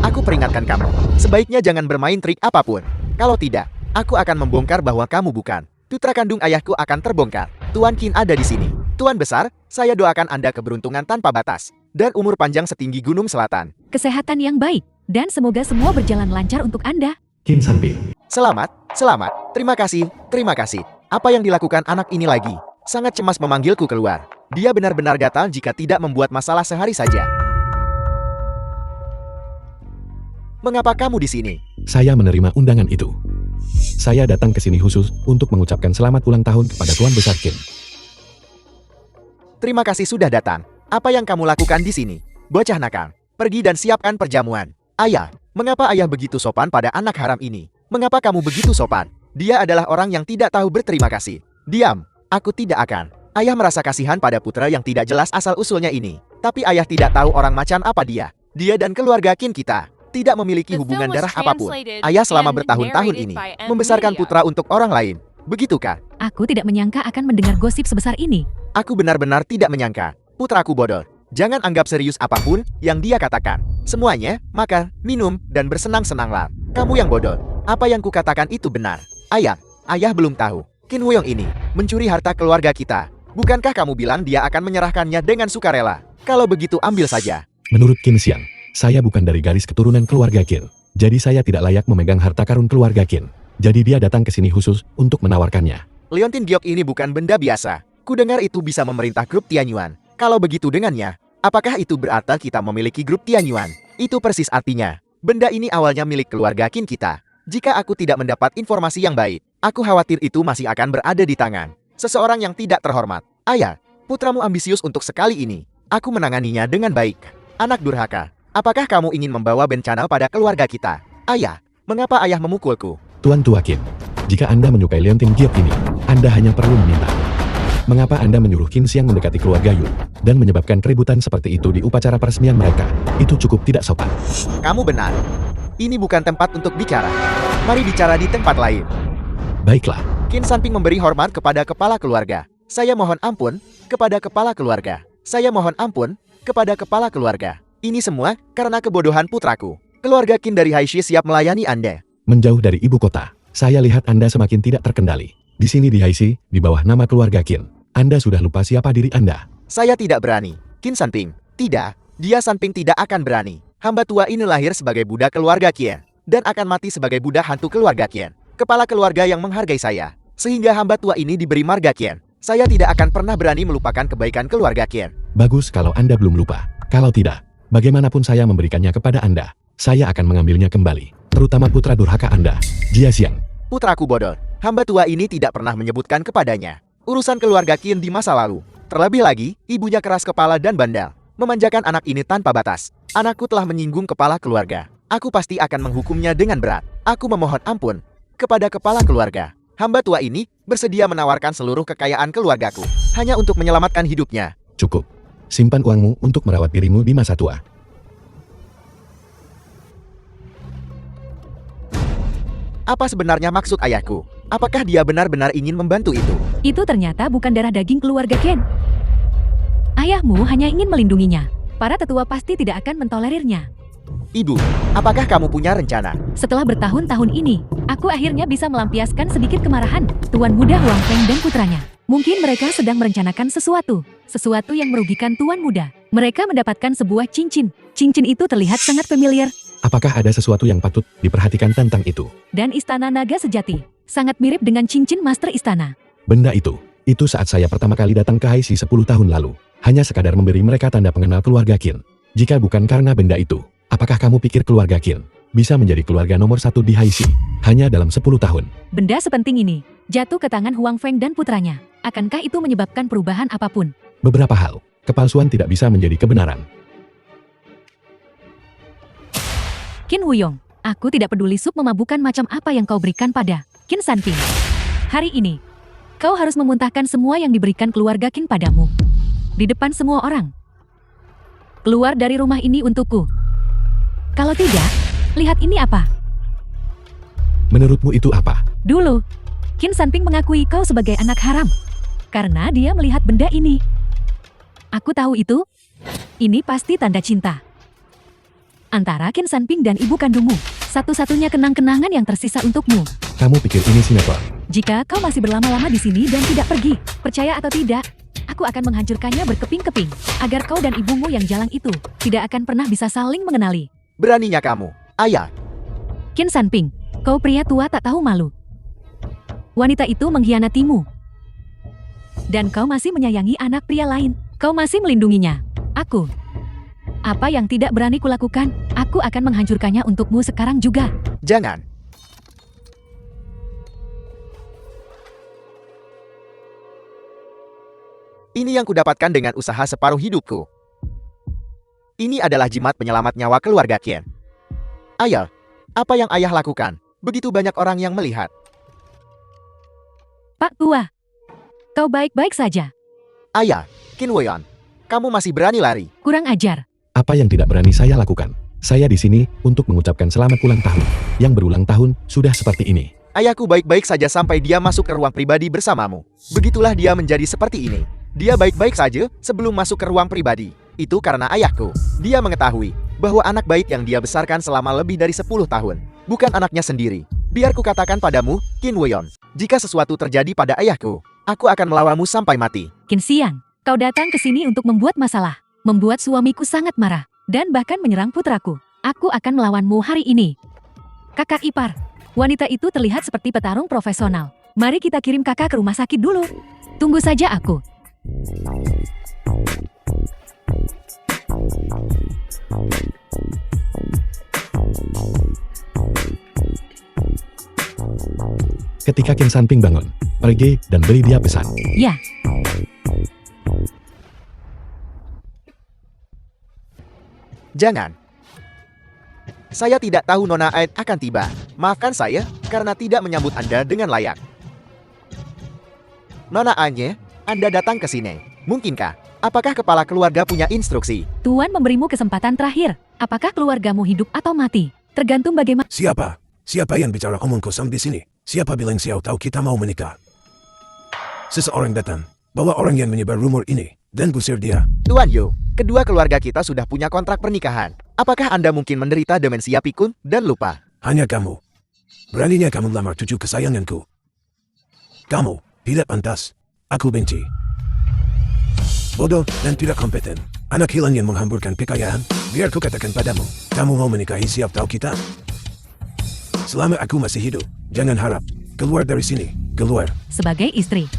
Aku peringatkan kamu, sebaiknya jangan bermain trik apapun. Kalau tidak, aku akan membongkar bahwa kamu bukan putra kandung ayahku akan terbongkar. Tuan Qin ada di sini. Tuan besar, saya doakan Anda keberuntungan tanpa batas dan umur panjang setinggi gunung selatan. Kesehatan yang baik, dan semoga semua berjalan lancar untuk Anda. Qin Sanping. Selamat, selamat. Terima kasih, terima kasih. Apa yang dilakukan anak ini lagi? Sangat cemas memanggilku keluar. Dia benar-benar gatal jika tidak membuat masalah sehari saja. Mengapa kamu di sini? Saya menerima undangan itu. Saya datang ke sini khusus untuk mengucapkan selamat ulang tahun kepada Tuan Besar Qin. Terima kasih sudah datang. Apa yang kamu lakukan di sini? Bocah nakal, pergi dan siapkan perjamuan. Ayah, mengapa ayah begitu sopan pada anak haram ini? Mengapa kamu begitu sopan? Dia adalah orang yang tidak tahu berterima kasih. Diam, aku tidak akan. Ayah merasa kasihan pada putra yang tidak jelas asal-usulnya ini. Tapi ayah tidak tahu orang macam apa dia. Dia dan keluarga Qin kita tidak memiliki hubungan darah apapun. Ayah selama bertahun-tahun ini membesarkan putra untuk orang lain. Begitu kan? Aku tidak menyangka akan mendengar gosip sebesar ini. Aku benar-benar tidak menyangka. Putraku bodoh. Jangan anggap serius apapun yang dia katakan. Semuanya, makan, minum, dan bersenang-senanglah. Kamu yang bodoh. Apa yang kukatakan itu benar. Ayah belum tahu. Qin Woyong ini mencuri harta keluarga kita. Bukankah kamu bilang dia akan menyerahkannya dengan sukarela? Kalau begitu ambil saja. Menurut Qin Xiang, saya bukan dari garis keturunan keluarga Qin. Jadi saya tidak layak memegang harta karun keluarga Qin. Jadi dia datang ke sini khusus untuk menawarkannya. Leontin Giok ini bukan benda biasa. Kudengar itu bisa memerintah grup Tianyuan. Kalau begitu dengannya, apakah itu berarti kita memiliki grup Tianyuan? Itu persis artinya, benda ini awalnya milik keluarga Qin kita. Jika aku tidak mendapat informasi yang baik, aku khawatir itu masih akan berada di tangan seseorang yang tidak terhormat. Ayah, putramu ambisius untuk sekali ini. Aku menanganinya dengan baik. Anak durhaka, apakah kamu ingin membawa bencana pada keluarga kita? Ayah, mengapa ayah memukulku? Tuan Tua Qin, jika Anda menyukai Leontin Giok ini, Anda hanya perlu meminta. Mengapa Anda menyuruh Qin Xiang mendekati keluarga Yu dan menyebabkan keributan seperti itu di upacara peresmian mereka? Itu cukup tidak sopan. Kamu benar. Ini bukan tempat untuk bicara. Mari bicara di tempat lain. Baiklah. Qin Sanping memberi hormat kepada kepala keluarga. Saya mohon ampun kepada kepala keluarga. Saya mohon ampun kepada kepala keluarga. Ini semua karena kebodohan putraku. Keluarga Qin dari Haishi siap melayani Anda. Menjauh dari ibu kota, saya lihat Anda semakin tidak terkendali. Di sini di Haishi, di bawah nama keluarga Qin, Anda sudah lupa siapa diri Anda. Saya tidak berani. Qin Sanping, tidak. Dia Sanping tidak akan berani. Hamba tua ini lahir sebagai budak keluarga Qin dan akan mati sebagai budak hantu keluarga Qin. Kepala keluarga yang menghargai saya, sehingga hamba tua ini diberi marga Qin. Saya tidak akan pernah berani melupakan kebaikan keluarga Qin. Bagus kalau Anda belum lupa. Kalau tidak, Bagaimanapun saya memberikannya kepada Anda, saya akan mengambilnya kembali, terutama putra durhaka Anda, Jia Xiang. Putraku bodoh, hamba tua ini tidak pernah menyebutkan kepadanya urusan keluarga Qin di masa lalu. Terlebih lagi, ibunya keras kepala dan bandel, memanjakan anak ini tanpa batas. Anakku telah menyinggung kepala keluarga. Aku pasti akan menghukumnya dengan berat. Aku memohon ampun kepada kepala keluarga. Hamba tua ini bersedia menawarkan seluruh kekayaan keluargaku hanya untuk menyelamatkan hidupnya. Cukup. Simpan uangmu untuk merawat dirimu di masa tua. Apa sebenarnya maksud ayahku? Apakah dia benar-benar ingin membantu itu? Itu ternyata bukan darah daging keluarga Qin. Ayahmu hanya ingin melindunginya. Para tetua pasti tidak akan mentolerirnya. Ibu, apakah kamu punya rencana? Setelah bertahun-tahun ini, aku akhirnya bisa melampiaskan sedikit kemarahan Tuan Muda Huang Feng dan putranya. Mungkin mereka sedang merencanakan sesuatu yang merugikan Tuan Muda. Mereka mendapatkan sebuah cincin. Cincin itu terlihat sangat familiar. Apakah ada sesuatu yang patut diperhatikan tentang itu? Dan istana naga sejati, sangat mirip dengan cincin master istana. Benda itu saat saya pertama kali datang ke Haixi 10 tahun lalu. Hanya sekadar memberi mereka tanda pengenal keluarga Qin. Jika bukan karena benda itu, apakah kamu pikir keluarga Qin bisa menjadi keluarga nomor 1 di Haixi hanya dalam 10 tahun? Benda sepenting ini jatuh ke tangan Huang Feng dan putranya. Akankah itu menyebabkan perubahan apapun? Beberapa hal, kepalsuan tidak bisa menjadi kebenaran. Qin Wuyong, aku tidak peduli sup memabukkan macam apa yang kau berikan pada Qin Sanping. Hari ini, kau harus memuntahkan semua yang diberikan keluarga Qin padamu. Di depan semua orang. Keluar dari rumah ini untukku. Kalau tidak, lihat ini apa? Menurutmu itu apa? Dulu, Qin Sanping mengakui kau sebagai anak haram. Karena dia melihat benda ini. Aku tahu itu. Ini pasti tanda cinta. Antara Qin Sanping dan ibu kandungmu. Satu-satunya kenang-kenangan yang tersisa untukmu. Kamu pikir ini sinetron? Jika kau masih berlama-lama di sini dan tidak pergi, percaya atau tidak, aku akan menghancurkannya berkeping-keping, agar kau dan ibumu yang jalang itu tidak akan pernah bisa saling mengenali. Beraninya kamu, ayah. Qin Sanping, kau pria tua tak tahu malu. Wanita itu mengkhianatimu. Dan kau masih menyayangi anak pria lain. Kau masih melindunginya. Aku. Apa yang tidak berani kulakukan, aku akan menghancurkannya untukmu sekarang juga. Jangan. Ini yang kudapatkan dengan usaha separuh hidupku. Ini adalah jimat penyelamat nyawa keluarga Qin. Ayah, apa yang ayah lakukan? Begitu banyak orang yang melihat. Pak Tua, kau baik-baik saja. Ayah, Qin Weyon, kamu masih berani lari. Kurang ajar. Apa yang tidak berani saya lakukan? Saya di sini untuk mengucapkan selamat ulang tahun. Yang berulang tahun sudah seperti ini. Ayahku baik-baik saja sampai dia masuk ke ruang pribadi bersamamu. Begitulah dia menjadi seperti ini. Dia baik-baik saja sebelum masuk ke ruang pribadi. Itu karena ayahku. Dia mengetahui bahwa anak baik yang dia besarkan selama lebih dari 10 tahun bukan anaknya sendiri. Biar ku katakan padamu, Qin Weyon, jika sesuatu terjadi pada ayahku, aku akan melawanmu sampai mati. Qin Xiang, kau datang ke sini untuk membuat masalah, membuat suamiku sangat marah, dan bahkan menyerang putraku. Aku akan melawanmu hari ini. Kakak ipar, wanita itu terlihat seperti petarung profesional. Mari kita kirim kakak ke rumah sakit dulu. Tunggu saja aku. Ketika Qin Sanping bangun, pergi dan beri dia pesan. Ya. Jangan. Saya tidak tahu Nona Aid akan tiba. Maafkan saya karena tidak menyambut Anda dengan layak. Nona Anye, Anda datang ke sini. Mungkinkah? Apakah kepala keluarga punya instruksi? Tuan memberimu kesempatan terakhir. Apakah keluargamu hidup atau mati? Tergantung bagaimana. Siapa? Siapa yang bicara omong kosong di sini? Siapa bilang Xiao tahu kita mau menikah? Seseorang datang, bawa orang yang menyebar rumor ini, dan busir dia. Tuan Yu, kedua keluarga kita sudah punya kontrak pernikahan. Apakah Anda mungkin menderita demensia pikun dan lupa? Hanya kamu. Beraninya kamu lamar cucu kesayanganku. Kamu tidak pantas. Aku benci. Bodoh dan tidak kompeten. Anak hilang yang menghamburkan kekayaan. Biar ku katakan padamu, kamu mau menikahi siap tahu kita? Selama aku masih hidup, jangan harap. Keluar dari sini, keluar. Sebagai istri,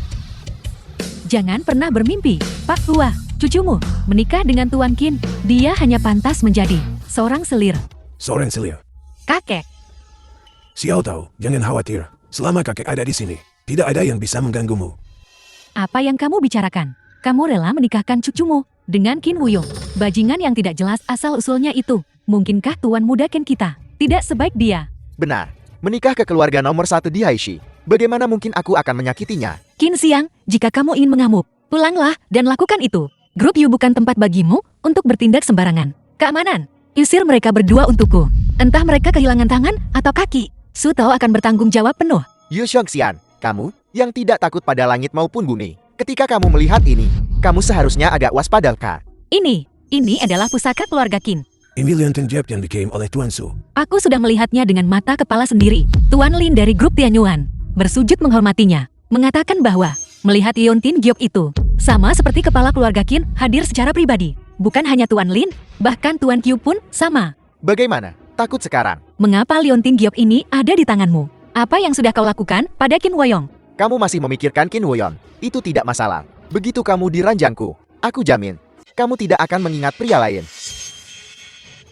jangan pernah bermimpi, Pak Tua. Cucumu menikah dengan Tuan Qin, dia hanya pantas menjadi seorang selir. Soren Selia. Kakek, Xiao Tao, jangan khawatir. Selama kakek ada di sini, tidak ada yang bisa mengganggumu. apa yang kamu bicarakan? Kamu rela menikahkan cucumu dengan Qin Wuyong, bajingan yang tidak jelas asal-usulnya itu. Mungkinkah tuan muda Qin kita tidak sebaik dia? Benar. Menikah ke keluarga nomor 1 di Haishi. Bagaimana mungkin aku akan menyakitinya? Qin Xiang, jika kamu ingin mengamuk, pulanglah dan lakukan itu. Grup Yu bukan tempat bagimu untuk bertindak sembarangan. Keamanan, usir mereka berdua untukku. Entah mereka kehilangan tangan atau kaki. Su Tao akan bertanggung jawab penuh. Yu Xiongxian, kamu yang tidak takut pada langit maupun bumi. Ketika kamu melihat ini, kamu seharusnya agak waspada, Kak. Ini adalah pusaka keluarga Qin. Ini Lianten Jeb yang diklaim oleh Tuan Su. Aku sudah melihatnya dengan mata kepala sendiri. Tuan Lin dari grup Tianyuan bersujud menghormatinya, mengatakan bahwa melihat Liontin Giok itu sama seperti kepala keluarga Qin hadir secara pribadi. Bukan hanya Tuan Lin, bahkan Tuan Qiu pun sama. Bagaimana? Takut sekarang? Mengapa Liontin Giok ini ada di tanganmu? Apa yang sudah kau lakukan pada Qin Woyong? Kamu masih memikirkan Qin Woyon. Itu tidak masalah. Begitu kamu di ranjangku, aku jamin, kamu tidak akan mengingat pria lain.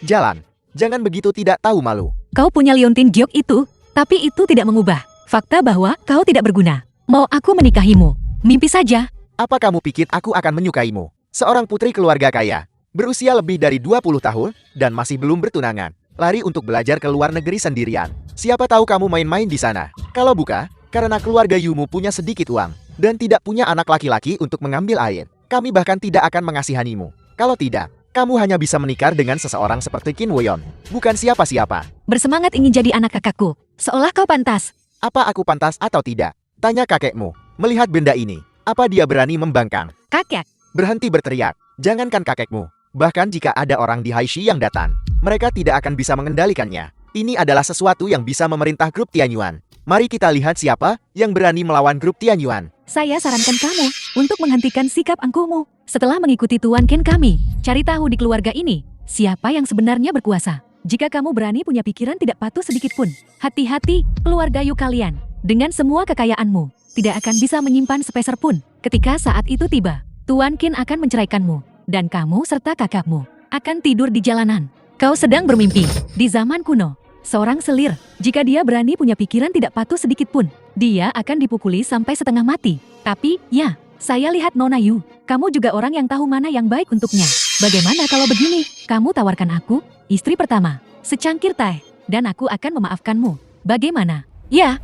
Jalan. Jangan begitu tidak tahu malu. Kau punya Liontin Giok itu, tapi itu tidak mengubah fakta bahwa kau tidak berguna. Mau aku menikahimu? Mimpi saja. Apa kamu pikir aku akan menyukaimu? Seorang putri keluarga kaya, berusia lebih dari 20 tahun, dan masih belum bertunangan. Lari untuk belajar ke luar negeri sendirian. Siapa tahu kamu main-main di sana. Kalau bukan, karena keluarga Yumu punya sedikit uang, dan tidak punya anak laki-laki untuk mengambil air. Kami bahkan tidak akan mengasihanimu. Kalau tidak, kamu hanya bisa menikah dengan seseorang seperti Qin Woyon, bukan siapa-siapa. Bersemangat ingin jadi anak kakakku. Seolah kau pantas. Apa aku pantas atau tidak? Tanya kakekmu. Melihat benda ini, apa dia berani membangkang? Kakek, Berhenti berteriak. Jangankan kakekmu. Bahkan jika ada orang di Haishi yang datang, mereka tidak akan bisa mengendalikannya. Ini adalah sesuatu yang bisa memerintah grup Tianyuan. Mari kita lihat siapa yang berani melawan grup Tianyuan. saya sarankan kamu untuk menghentikan sikap angkuhmu. Setelah mengikuti Tuan Qin kami, cari tahu di keluarga ini, siapa yang sebenarnya berkuasa. Jika kamu berani punya pikiran tidak patuh sedikit pun, hati-hati keluarga Yu kalian. Dengan semua kekayaanmu, tidak akan bisa menyimpan sepeser pun. Ketika saat itu tiba, Tuan Qin akan menceraikanmu, dan kamu serta kakakmu akan tidur di jalanan. Kau sedang bermimpi. Di zaman kuno, seorang selir, jika dia berani punya pikiran tidak patuh sedikit pun, dia akan dipukuli sampai setengah mati. Tapi, ya, saya lihat Nona Yu, kamu juga orang yang tahu mana yang baik untuknya. Bagaimana kalau begini? Kamu tawarkan aku, istri pertama, secangkir teh, dan aku akan memaafkanmu. Bagaimana? Ya.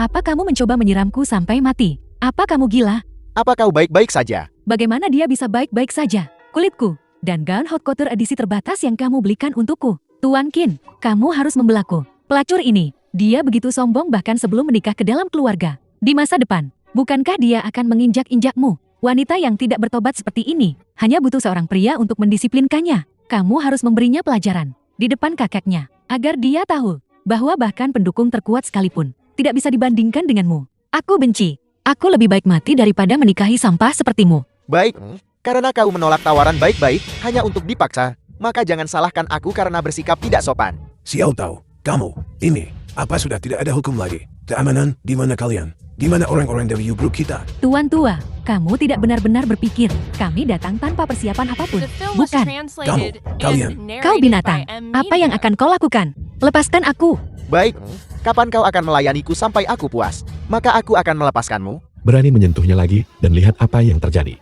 Apa kamu mencoba menyiramku sampai mati? Apa kamu gila? Apa kau baik-baik saja? Bagaimana dia bisa baik-baik saja? Kulitku dan gaun hot couture edisi terbatas yang kamu belikan untukku. Tuan Qin, kamu harus membelaku. Pelacur ini, dia begitu sombong bahkan sebelum menikah ke dalam keluarga. Di masa depan, bukankah dia akan menginjak-injakmu? Wanita yang tidak bertobat seperti ini, hanya butuh seorang pria untuk mendisiplinkannya. Kamu harus memberinya pelajaran di depan kakeknya, agar dia tahu bahwa bahkan pendukung terkuat sekalipun tidak bisa dibandingkan denganmu. Aku benci. Aku lebih baik mati daripada menikahi sampah sepertimu. Baik, karena kau menolak tawaran baik-baik hanya untuk dipaksa, maka jangan salahkan aku karena bersikap tidak sopan. Xiao Tao, kamu, ini, apa sudah tidak ada hukum lagi? Keamanan, di mana kalian? Di mana orang-orang dari Yu Group kita? Tuan tua, kamu tidak benar-benar berpikir. Kami datang tanpa persiapan apapun. The film was Bukan. translated kalian. and narrated Kau binatang. by M. Apa yang akan kau lakukan? Lepaskan aku. Baik, kapan kau akan melayaniku sampai aku puas? Maka aku akan melepaskanmu. Berani menyentuhnya lagi dan lihat apa yang terjadi.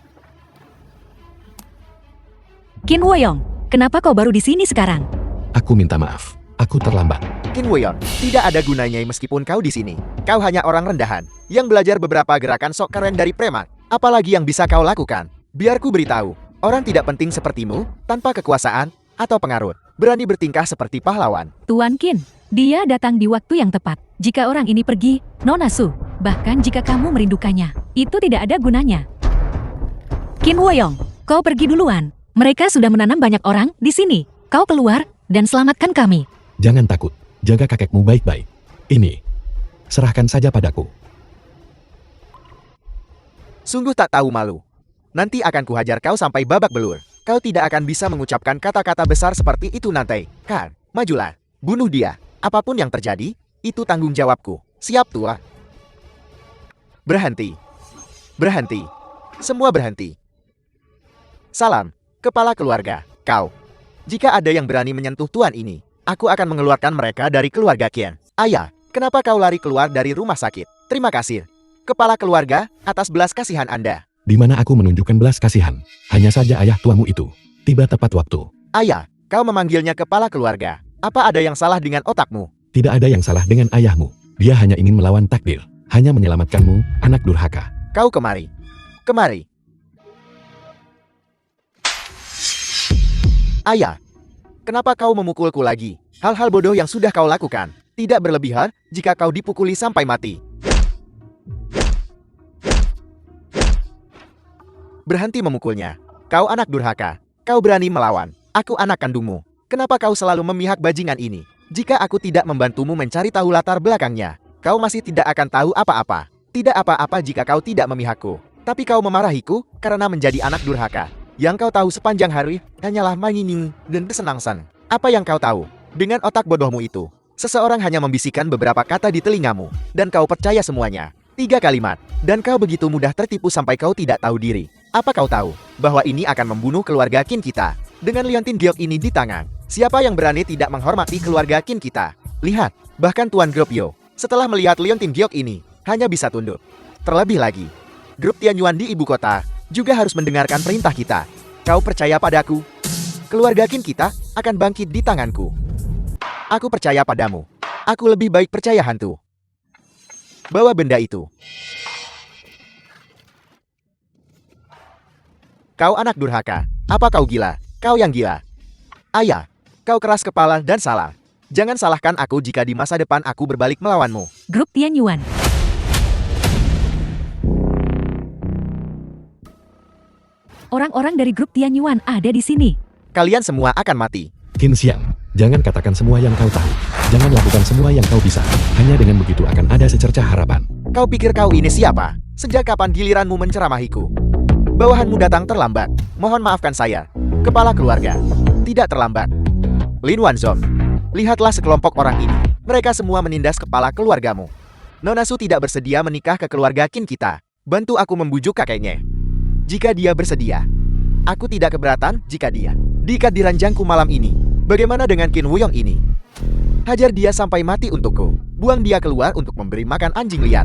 Qin Woyong, kenapa kau baru di sini sekarang? Aku minta maaf. Aku terlambat. Qin Woyon, tidak ada gunanya meskipun kau di sini. Kau hanya orang rendahan yang belajar beberapa gerakan sok keren dari preman. Apalagi yang bisa kau lakukan? Biar ku beritahu, orang tidak penting sepertimu, tanpa kekuasaan atau pengaruh, berani bertingkah seperti pahlawan. Tuan Qin, dia datang di waktu yang tepat. Jika orang ini pergi, Nona Su, bahkan jika kamu merindukannya, itu tidak ada gunanya. Qin Woyong, kau pergi duluan. Mereka sudah menanam banyak orang di sini. Kau keluar dan selamatkan kami. Jangan takut. Jaga kakekmu baik-baik. Ini. Serahkan saja padaku. Sungguh tak tahu malu. Nanti akan kuhajar kau sampai babak belur. Kau tidak akan bisa mengucapkan kata-kata besar seperti itu nanti. Kan, majulah. Bunuh dia. Apapun yang terjadi, itu tanggung jawabku. Siap tua? Berhenti. Berhenti. Semua berhenti. Salam, kepala keluarga, kau. Jika ada yang berani menyentuh tuan ini, aku akan mengeluarkan mereka dari keluarga Qian. Ayah, kenapa kau lari keluar dari rumah sakit? Terima kasih, kepala keluarga, atas belas kasihan Anda. Di mana aku menunjukkan belas kasihan. Hanya saja ayah tuamu itu tiba tepat waktu. Ayah, kau memanggilnya kepala keluarga. Apa ada yang salah dengan otakmu? Tidak ada yang salah dengan ayahmu. Dia hanya ingin melawan takdir. Hanya menyelamatkanmu, anak durhaka. Kau kemari. Kemari. Ayah, kenapa kau memukulku lagi? Hal-hal bodoh yang sudah kau lakukan. Tidak berlebihan jika kau dipukuli sampai mati. Berhenti memukulnya. Kau anak durhaka. Kau berani melawan. Aku anak kandungmu. Kenapa kau selalu memihak bajingan ini? Jika aku tidak membantumu mencari tahu latar belakangnya, kau masih tidak akan tahu apa-apa. Tidak apa-apa jika kau tidak memihakku. Tapi kau memarahiku karena menjadi anak durhaka. Yang kau tahu sepanjang hari hanyalah manyining dan kesenangsan. Apa yang kau tahu? Dengan otak bodohmu itu, seseorang hanya membisikkan beberapa kata di telingamu, dan kau percaya semuanya. 3 kalimat, dan kau begitu mudah tertipu sampai kau tidak tahu diri. Apa kau tahu bahwa ini akan membunuh keluarga Qin kita? Dengan liontin giok ini di tangan, siapa yang berani tidak menghormati keluarga Qin kita? Lihat, bahkan Tuan Grup Yo, setelah melihat liontin giok ini, hanya bisa tunduk. Terlebih lagi, Grup Tianyuan di ibu kota juga harus mendengarkan perintah kita. Kau percaya padaku? Keluarga Qin kita akan bangkit di tanganku. Aku percaya padamu. Aku lebih baik percaya hantu. Bawa benda itu. Kau anak durhaka. Apa kau gila? Kau yang gila. Ayah, kau keras kepala dan salah. Jangan salahkan aku jika di masa depan aku berbalik melawanmu. Grup Tianyuan. Orang-orang dari grup Tianyuan ada di sini. Kalian semua akan mati. Qin Xiang, jangan katakan semua yang kau tahu. Jangan lakukan semua yang kau bisa. Hanya dengan begitu akan ada secercah harapan. Kau pikir kau ini siapa? Sejak kapan giliranmu menceramahiku? Bawahanmu datang terlambat. Mohon maafkan saya, kepala keluarga. Tidak terlambat. Lin Wanzong, lihatlah sekelompok orang ini. Mereka semua menindas kepala keluargamu. Nona Su tidak bersedia menikah ke keluarga Qin kita. Bantu aku membujuk kakeknya. Jika dia bersedia, aku tidak keberatan jika dia diikat di ranjangku malam ini. Bagaimana dengan Qin Wuyong ini? Hajar dia sampai mati untukku. Buang dia keluar untuk memberi makan anjing liar.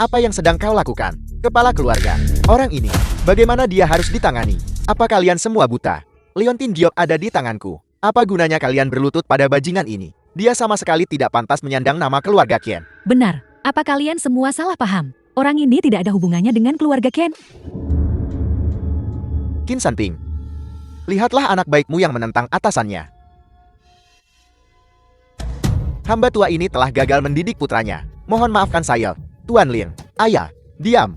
Apa yang sedang kau lakukan, kepala keluarga? Orang ini, bagaimana dia harus ditangani? Apa kalian semua buta? Liontin Giok ada di tanganku. Apa gunanya kalian berlutut pada bajingan ini? Dia sama sekali tidak pantas menyandang nama keluarga Qian. Benar, apa kalian semua salah paham? Orang ini tidak ada hubungannya dengan keluarga Qian. Qin Sanping, lihatlah anak baikmu yang menentang atasannya. Hamba tua ini telah gagal mendidik putranya. Mohon maafkan saya, Tuan Lin. Ayah, diam.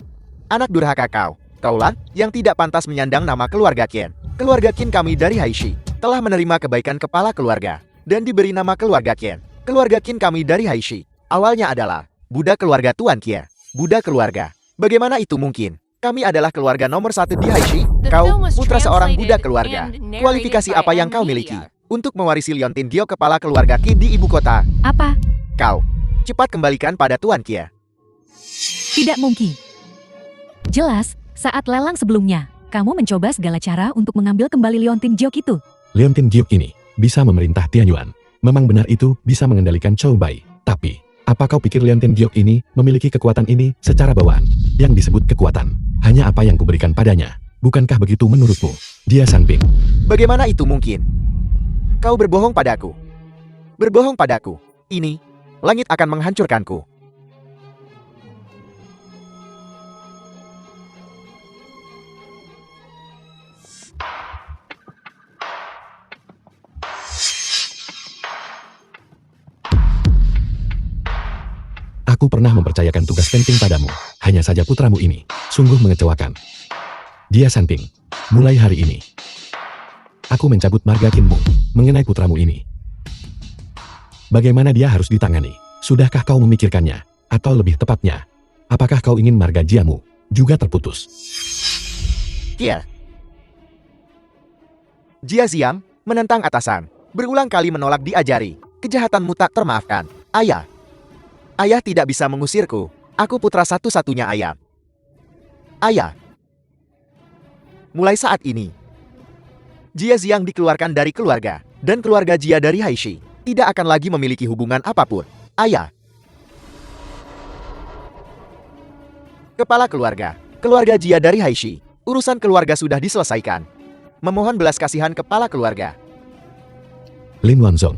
Anak durhaka kau. Kaulah yang tidak pantas menyandang nama keluarga Qian. Keluarga Qin kami dari Haishi telah menerima kebaikan kepala keluarga dan diberi nama keluarga Qian. Keluarga Qin kami dari Haishi awalnya adalah budak keluarga Tuan Qian. Budak keluarga. Bagaimana itu mungkin? Kami adalah keluarga nomor 1 di Haishi. Kau putra seorang budak keluarga. Kualifikasi apa yang kau miliki untuk mewarisi liontin giok kepala keluarga Qin di ibu kota? Apa? Kau cepat kembalikan pada Tuan Qian. Tidak mungkin. Jelas, saat lelang sebelumnya, kamu mencoba segala cara untuk mengambil kembali liontin giok itu. Liontin Giok ini bisa memerintah Tianyuan. Memang benar itu bisa mengendalikan Chow Bai. Tapi, apa kau pikir Liontin Giok ini memiliki kekuatan ini secara bawaan? Yang disebut kekuatan, hanya apa yang kuberikan padanya. Bukankah begitu menurutmu? Dia Sanping. Bagaimana itu mungkin? Kau berbohong padaku. Berbohong padaku. Ini, langit akan menghancurkanku. Aku pernah mempercayakan tugas penting padamu. Hanya saja putramu ini sungguh mengecewakan. Dia Sanping. Mulai hari ini, aku mencabut marga Qinmu mengenai putramu ini. Bagaimana dia harus ditangani? Sudahkah kau memikirkannya? Atau lebih tepatnya, apakah kau ingin marga Jiamu juga terputus? Kia. Jia Xiang menentang atasan. Berulang kali menolak diajari. Kejahatanmu tak termaafkan. Ayah. Ayah tidak bisa mengusirku. Aku putra satu-satunya ayah. Ayah. Mulai saat ini, Jia Xiang dikeluarkan dari keluarga, dan keluarga Jia dari Haishi tidak akan lagi memiliki hubungan apapun. Ayah. Kepala keluarga, keluarga Jia dari Haishi. Urusan keluarga sudah diselesaikan. Memohon belas kasihan kepala keluarga. Lin Wanzong.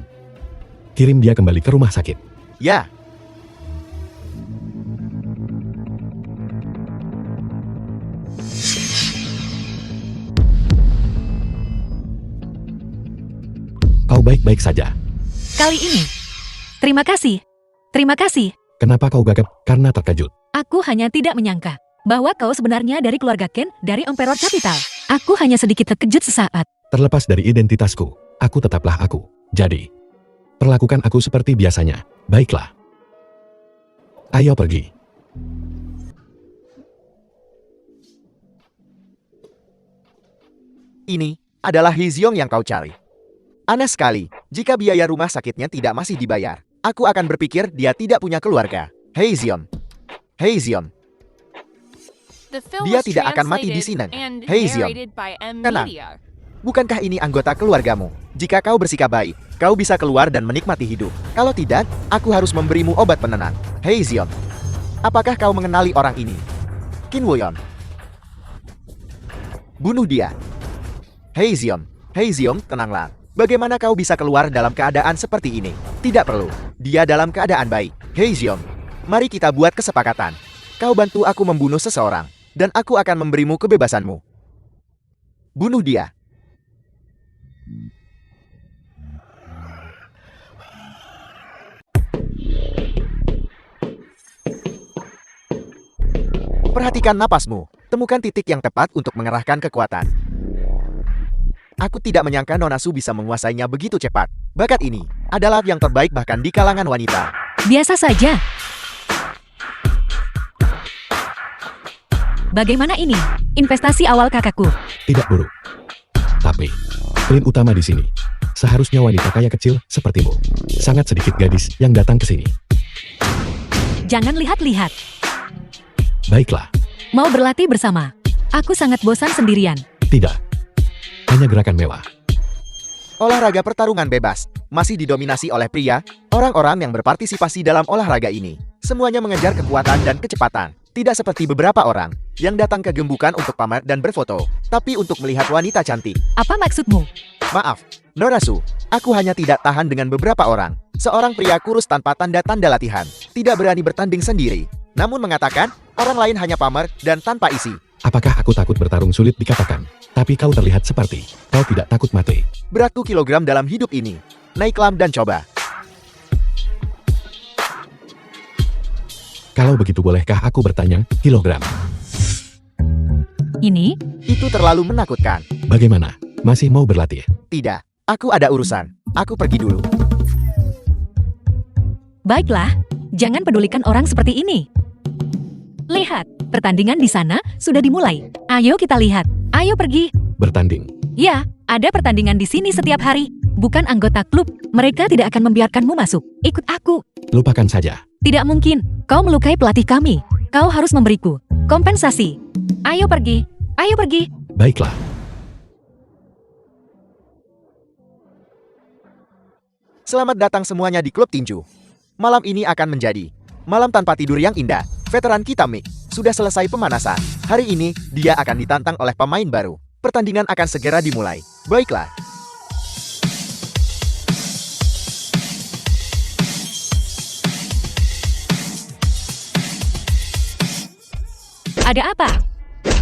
Kirim dia kembali ke rumah sakit. Ya. Kau baik-baik saja. Kali ini. Terima kasih. Terima kasih. Kenapa kau gagap? Karena terkejut. Aku hanya tidak menyangka bahwa kau sebenarnya dari keluarga Ken dari Emperor Capital. Aku hanya sedikit terkejut sesaat. Terlepas dari identitasku, aku tetaplah aku. Jadi, perlakukan aku seperti biasanya. Baiklah. Ayo pergi. Ini adalah He Xiong yang kau cari. Aneh sekali, jika biaya rumah sakitnya tidak masih dibayar, aku akan berpikir dia tidak punya keluarga. He Xiong. He Xiong. The film Dia was tidak akan mati di translated sini. and Hei, Zion. narrated by M Tenang. Media. Bukankah ini anggota keluargamu? Jika kau bersikap baik, kau bisa keluar dan menikmati hidup. Kalau tidak, aku harus memberimu obat penenang. Hei Zion. Apakah kau mengenali orang ini? Qin Wuyon. Bunuh dia. Hei Zion. Hei Zion, tenanglah. Bagaimana kau bisa keluar dalam keadaan seperti ini? Tidak perlu. Dia dalam keadaan baik. Hei Zion. Mari kita buat kesepakatan. Kau bantu aku membunuh seseorang, dan aku akan memberimu kebebasanmu. Bunuh dia. Perhatikan napasmu. Temukan titik yang tepat untuk mengerahkan kekuatan. Aku tidak menyangka Nona Su bisa menguasainya begitu cepat. Bakat ini adalah yang terbaik bahkan di kalangan wanita. Biasa saja. Bagaimana ini? Investasi awal kakakku. Tidak buruk. Tapi, poin utama di sini. Seharusnya wanita kaya kecil sepertimu. Sangat sedikit gadis yang datang ke sini. Jangan lihat-lihat. Baiklah. Mau berlatih bersama. Aku sangat bosan sendirian. Tidak. Hanya gerakan mewah. Olahraga pertarungan bebas masih didominasi oleh pria. Orang-orang yang berpartisipasi dalam olahraga ini semuanya mengejar kekuatan dan kecepatan. Tidak seperti beberapa orang yang datang ke gembukan untuk pamer dan berfoto, tapi untuk melihat wanita cantik. Apa maksudmu? Maaf, Nona Su, aku hanya tidak tahan dengan beberapa orang. Seorang pria kurus tanpa tanda-tanda latihan, tidak berani bertanding sendiri, namun mengatakan orang lain hanya pamer dan tanpa isi. Apakah aku takut bertarung sulit dikatakan? Tapi kau terlihat seperti kau tidak takut mati. Beratku kilogram dalam hidup ini. Naiklah dan coba. Kalau begitu bolehkah aku bertanya, kilogram? Ini? Itu terlalu menakutkan. Bagaimana? Masih mau berlatih? Tidak, aku ada urusan. Aku pergi dulu. Baiklah, jangan pedulikan orang seperti ini. Lihat, pertandingan di sana sudah dimulai. Ayo kita lihat. Ayo pergi. Bertanding. Ya, ada pertandingan di sini setiap hari. Bukan anggota klub, mereka tidak akan membiarkanmu masuk. Ikut aku. Lupakan saja. Tidak mungkin. Kau melukai pelatih kami. Kau harus memberiku kompensasi. Ayo pergi. Ayo pergi. Baiklah. Selamat datang semuanya di klub tinju. Malam ini akan menjadi malam tanpa tidur yang indah. Veteran kita Mick sudah selesai pemanasan. Hari ini dia akan ditantang oleh pemain baru. Pertandingan akan segera dimulai. Baiklah. Ada apa?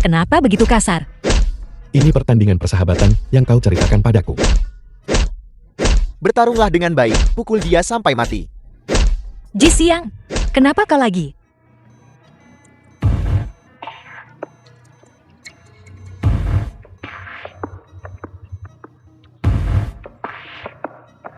Kenapa begitu kasar? Ini pertandingan persahabatan yang kau ceritakan padaku. Bertarunglah dengan baik. Pukul dia sampai mati. Ji Xiang, kenapa kau lagi?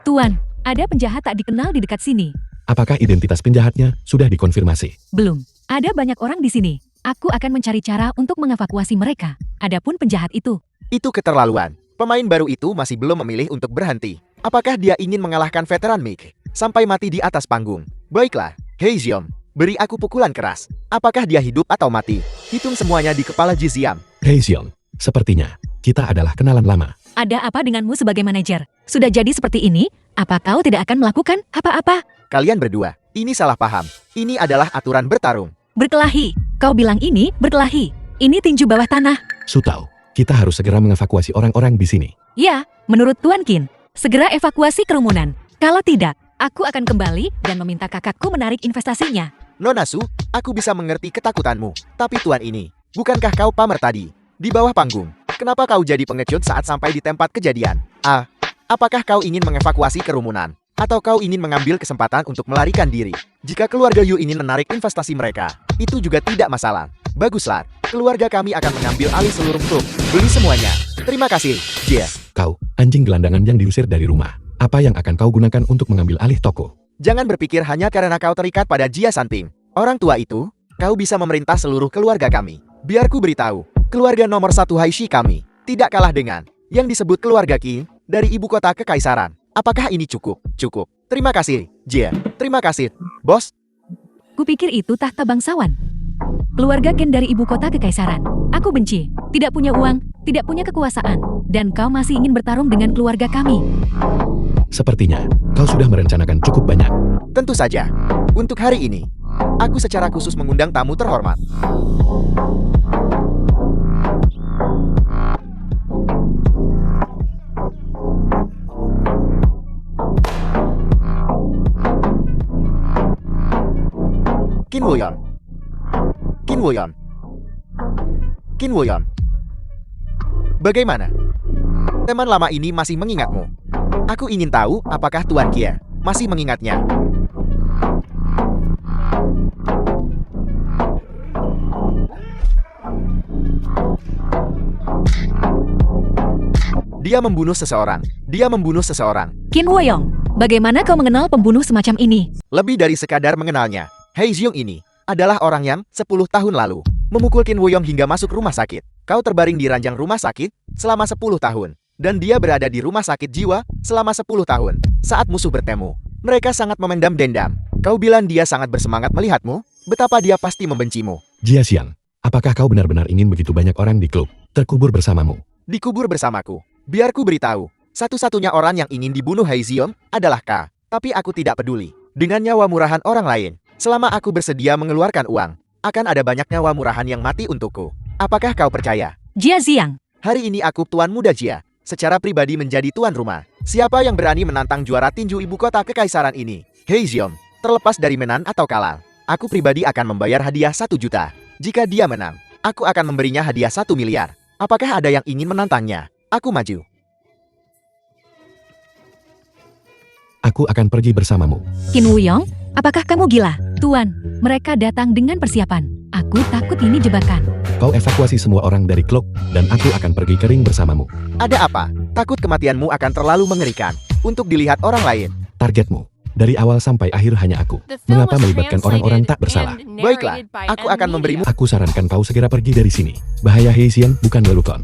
Tuan, ada penjahat tak dikenal di dekat sini. Apakah identitas penjahatnya sudah dikonfirmasi? Belum. Ada banyak orang di sini. Aku akan mencari cara untuk mengevakuasi mereka. Adapun penjahat itu, Itu keterlaluan. Pemain baru itu masih belum memilih untuk berhenti. Apakah dia ingin mengalahkan veteran Mick sampai mati di atas panggung? Baiklah, Hei Xiong, beri aku pukulan keras. Apakah dia hidup atau mati? Hitung semuanya di kepala Ji Xiang. Hei Xiong, sepertinya kita adalah kenalan lama. Ada apa denganmu sebagai manajer? Sudah jadi seperti ini, apa kau tidak akan melakukan apa-apa? Kalian berdua, ini salah paham. Ini adalah aturan bertarung. Berkelahi. Kau bilang ini berkelahi. Ini tinju bawah tanah. Sutao, kita harus segera mengevakuasi orang-orang di sini. Ya, menurut Tuan Qin, segera evakuasi kerumunan. Kalau tidak, aku akan kembali dan meminta kakakku menarik investasinya. Nona Su, aku bisa mengerti ketakutanmu. Tapi tuan ini, bukankah kau pamer tadi? Di bawah panggung, kenapa kau jadi pengecut saat sampai di tempat kejadian? Apakah kau ingin mengevakuasi kerumunan? Atau kau ingin mengambil kesempatan untuk melarikan diri? Jika keluarga Yu ingin menarik investasi mereka, itu juga tidak masalah. Baguslah, keluarga kami akan mengambil alih seluruh klub. Beli semuanya. Terima kasih, Jie. Kau, anjing gelandangan yang diusir dari rumah. Apa yang akan kau gunakan untuk mengambil alih toko? Jangan berpikir hanya karena kau terikat pada Jia Sanping. Orang tua itu, kau bisa memerintah seluruh keluarga kami. Biar ku beritahu, keluarga nomor 1 Haishi kami tidak kalah dengan yang disebut keluarga Qin dari ibu kota kekaisaran. Apakah ini cukup? Cukup. Terima kasih, Jie. Terima kasih, bos. Kupikir itu tahta bangsawan. Keluarga Qin dari ibu kota kekaisaran. Aku benci. Tidak punya uang, tidak punya kekuasaan. Dan kau masih ingin bertarung dengan keluarga kami. Sepertinya, kau sudah merencanakan cukup banyak. Tentu saja. Untuk hari ini, aku secara khusus mengundang tamu terhormat. Qin Wuyon. Qin Wuyon. Qin Wuyon. Bagaimana? Teman lama ini masih mengingatmu. Aku ingin tahu apakah Tuan Kia masih mengingatnya. Dia membunuh seseorang. Dia membunuh seseorang. Qin Woyong, bagaimana kau mengenal pembunuh semacam ini? Lebih dari sekadar mengenalnya. Hei Xiong ini adalah orang yang 10 tahun lalu memukul Qin Woyong hingga masuk rumah sakit. Kau terbaring di ranjang rumah sakit selama 10 tahun. Dan dia berada di rumah sakit jiwa selama 10 tahun. Saat musuh bertemu, mereka sangat memendam dendam. Kau bilang dia sangat bersemangat melihatmu? Betapa dia pasti membencimu. Jia Xiang, apakah kau benar-benar ingin begitu banyak orang di klub terkubur bersamamu? Dikubur bersamaku. Biar ku beritahu, satu-satunya orang yang ingin dibunuh Hei Xiong adalah Ka. Tapi aku tidak peduli dengan nyawa murahan orang lain. Selama aku bersedia mengeluarkan uang, akan ada banyak nyawa murahan yang mati untukku. Apakah kau percaya? Jia Xiang, Hari ini aku tuan muda Jia, secara pribadi menjadi tuan rumah. Siapa yang berani menantang juara tinju ibu kota kekaisaran ini? Hei Xiong, terlepas dari menang atau kalah, aku pribadi akan membayar hadiah 1 juta. Jika dia menang, aku akan memberinya hadiah 1 miliar. Apakah ada yang ingin menantangnya? Aku maju. Aku akan pergi bersamamu. Qin Wuyong, apakah kamu gila? Tuan, mereka datang dengan persiapan. Aku takut ini jebakan. Kau evakuasi semua orang dari klub, dan aku akan pergi ke ring bersamamu. Ada apa? Takut kematianmu akan terlalu mengerikan untuk dilihat orang lain. Targetmu, dari awal sampai akhir hanya aku. The film Mengapa was melibatkan orang-orang tak bersalah? translated and Baiklah, narrated by aku akan M memberimu Media. Aku sarankan kau segera pergi dari sini. Bahaya Hei Xian bukan lelucon.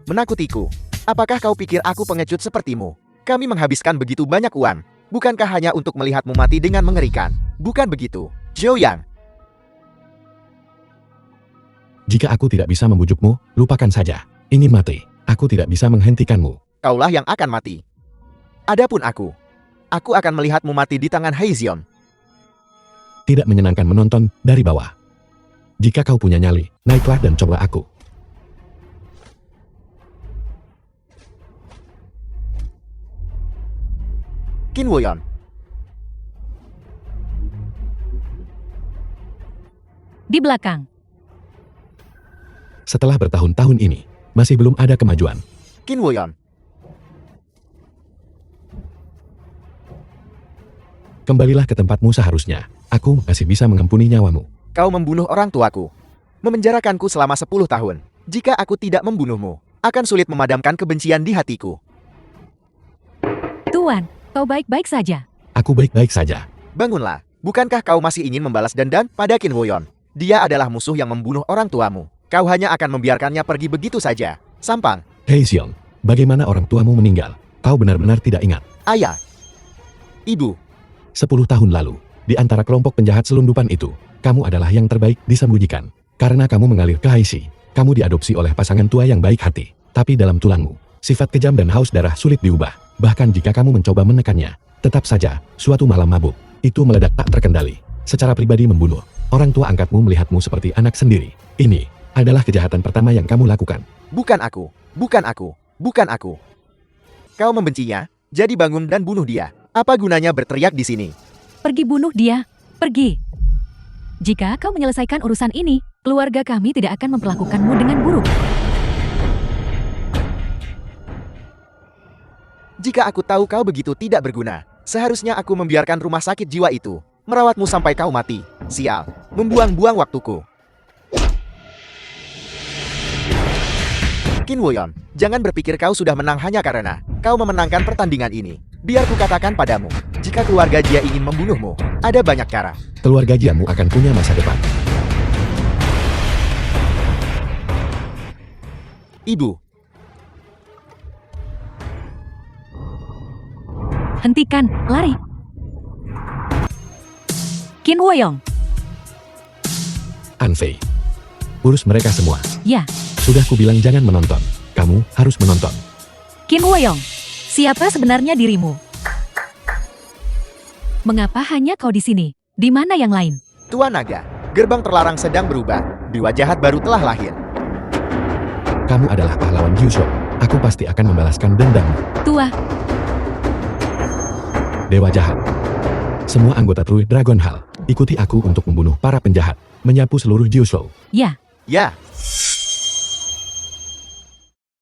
Menakutiku. Apakah kau pikir aku pengecut sepertimu? Kami menghabiskan begitu banyak uang. Bukankah hanya untuk melihatmu mati dengan mengerikan? Bukan begitu, Zhou Yang. Jika aku tidak bisa membujukmu, lupakan saja. Ingin mati, aku tidak bisa menghentikanmu. Kaulah yang akan mati. Adapun aku akan melihatmu mati di tangan Hei Xiong. Tidak menyenangkan menonton dari bawah. Jika kau punya nyali, naiklah dan coba aku. Qin Wuyon. Di belakang. Setelah bertahun-tahun ini, masih belum ada kemajuan. Qin Wuyon. Kembalilah ke tempatmu seharusnya. Aku masih bisa mengampuni nyawamu. Kau membunuh orang tuaku. Memenjarakanku selama 10 tahun. Jika aku tidak membunuhmu, akan sulit memadamkan kebencian di hatiku. Tuan, kau baik-baik saja. Aku baik-baik saja. Bangunlah. Bukankah kau masih ingin membalas dendam pada Qin Wuyon? Dia adalah musuh yang membunuh orang tuamu. Kau hanya akan membiarkannya pergi begitu saja. Sampang. Hei Xiong, bagaimana orang tuamu meninggal? Kau benar-benar tidak ingat. Ayah. Ibu. 10 tahun lalu, di antara kelompok penjahat selundupan itu, kamu adalah yang terbaik disembunyikan. Karena kamu mengalir ke Haishi, kamu diadopsi oleh pasangan tua yang baik hati. Tapi dalam tulangmu, sifat kejam dan haus darah sulit diubah. Bahkan jika kamu mencoba menekannya, tetap saja, suatu malam mabuk, itu meledak tak terkendali. Secara pribadi membunuh. Orang tua angkatmu melihatmu seperti anak sendiri. Ini adalah kejahatan pertama yang kamu lakukan. Bukan aku. Bukan aku. Bukan aku. Kau membencinya, jadi bangun dan bunuh dia. Apa gunanya berteriak di sini? Pergi bunuh dia. Pergi. Jika kau menyelesaikan urusan ini, keluarga kami tidak akan memperlakukanmu dengan buruk. Jika aku tahu kau begitu tidak berguna, seharusnya aku membiarkan rumah sakit jiwa itu merawatmu sampai kau mati. Sial, membuang-buang waktuku. Qin Woyon, jangan berpikir kau sudah menang hanya karena kau memenangkan pertandingan ini. Biar kukatakan padamu, jika keluarga Jia ingin membunuhmu, ada banyak cara. Keluarga Jiamu akan punya masa depan. Ibu, Hentikan, lari. Qin Woyong. Anfei. Urus mereka semua. Ya, Sudah kubilang jangan menonton. Kamu harus menonton. Qin Woyong. Siapa sebenarnya dirimu? Mengapa hanya kau di sini? Di mana yang lain? Tua Naga, gerbang terlarang sedang berubah. Dewa jahat baru telah lahir. Kamu adalah pahlawan Gyusho. Aku pasti akan membalaskan dendammu. Tua, Dewa jahat. Semua anggota True Dragon Hall, ikuti aku untuk membunuh para penjahat, menyapu seluruh Gyusho. ya. Ya.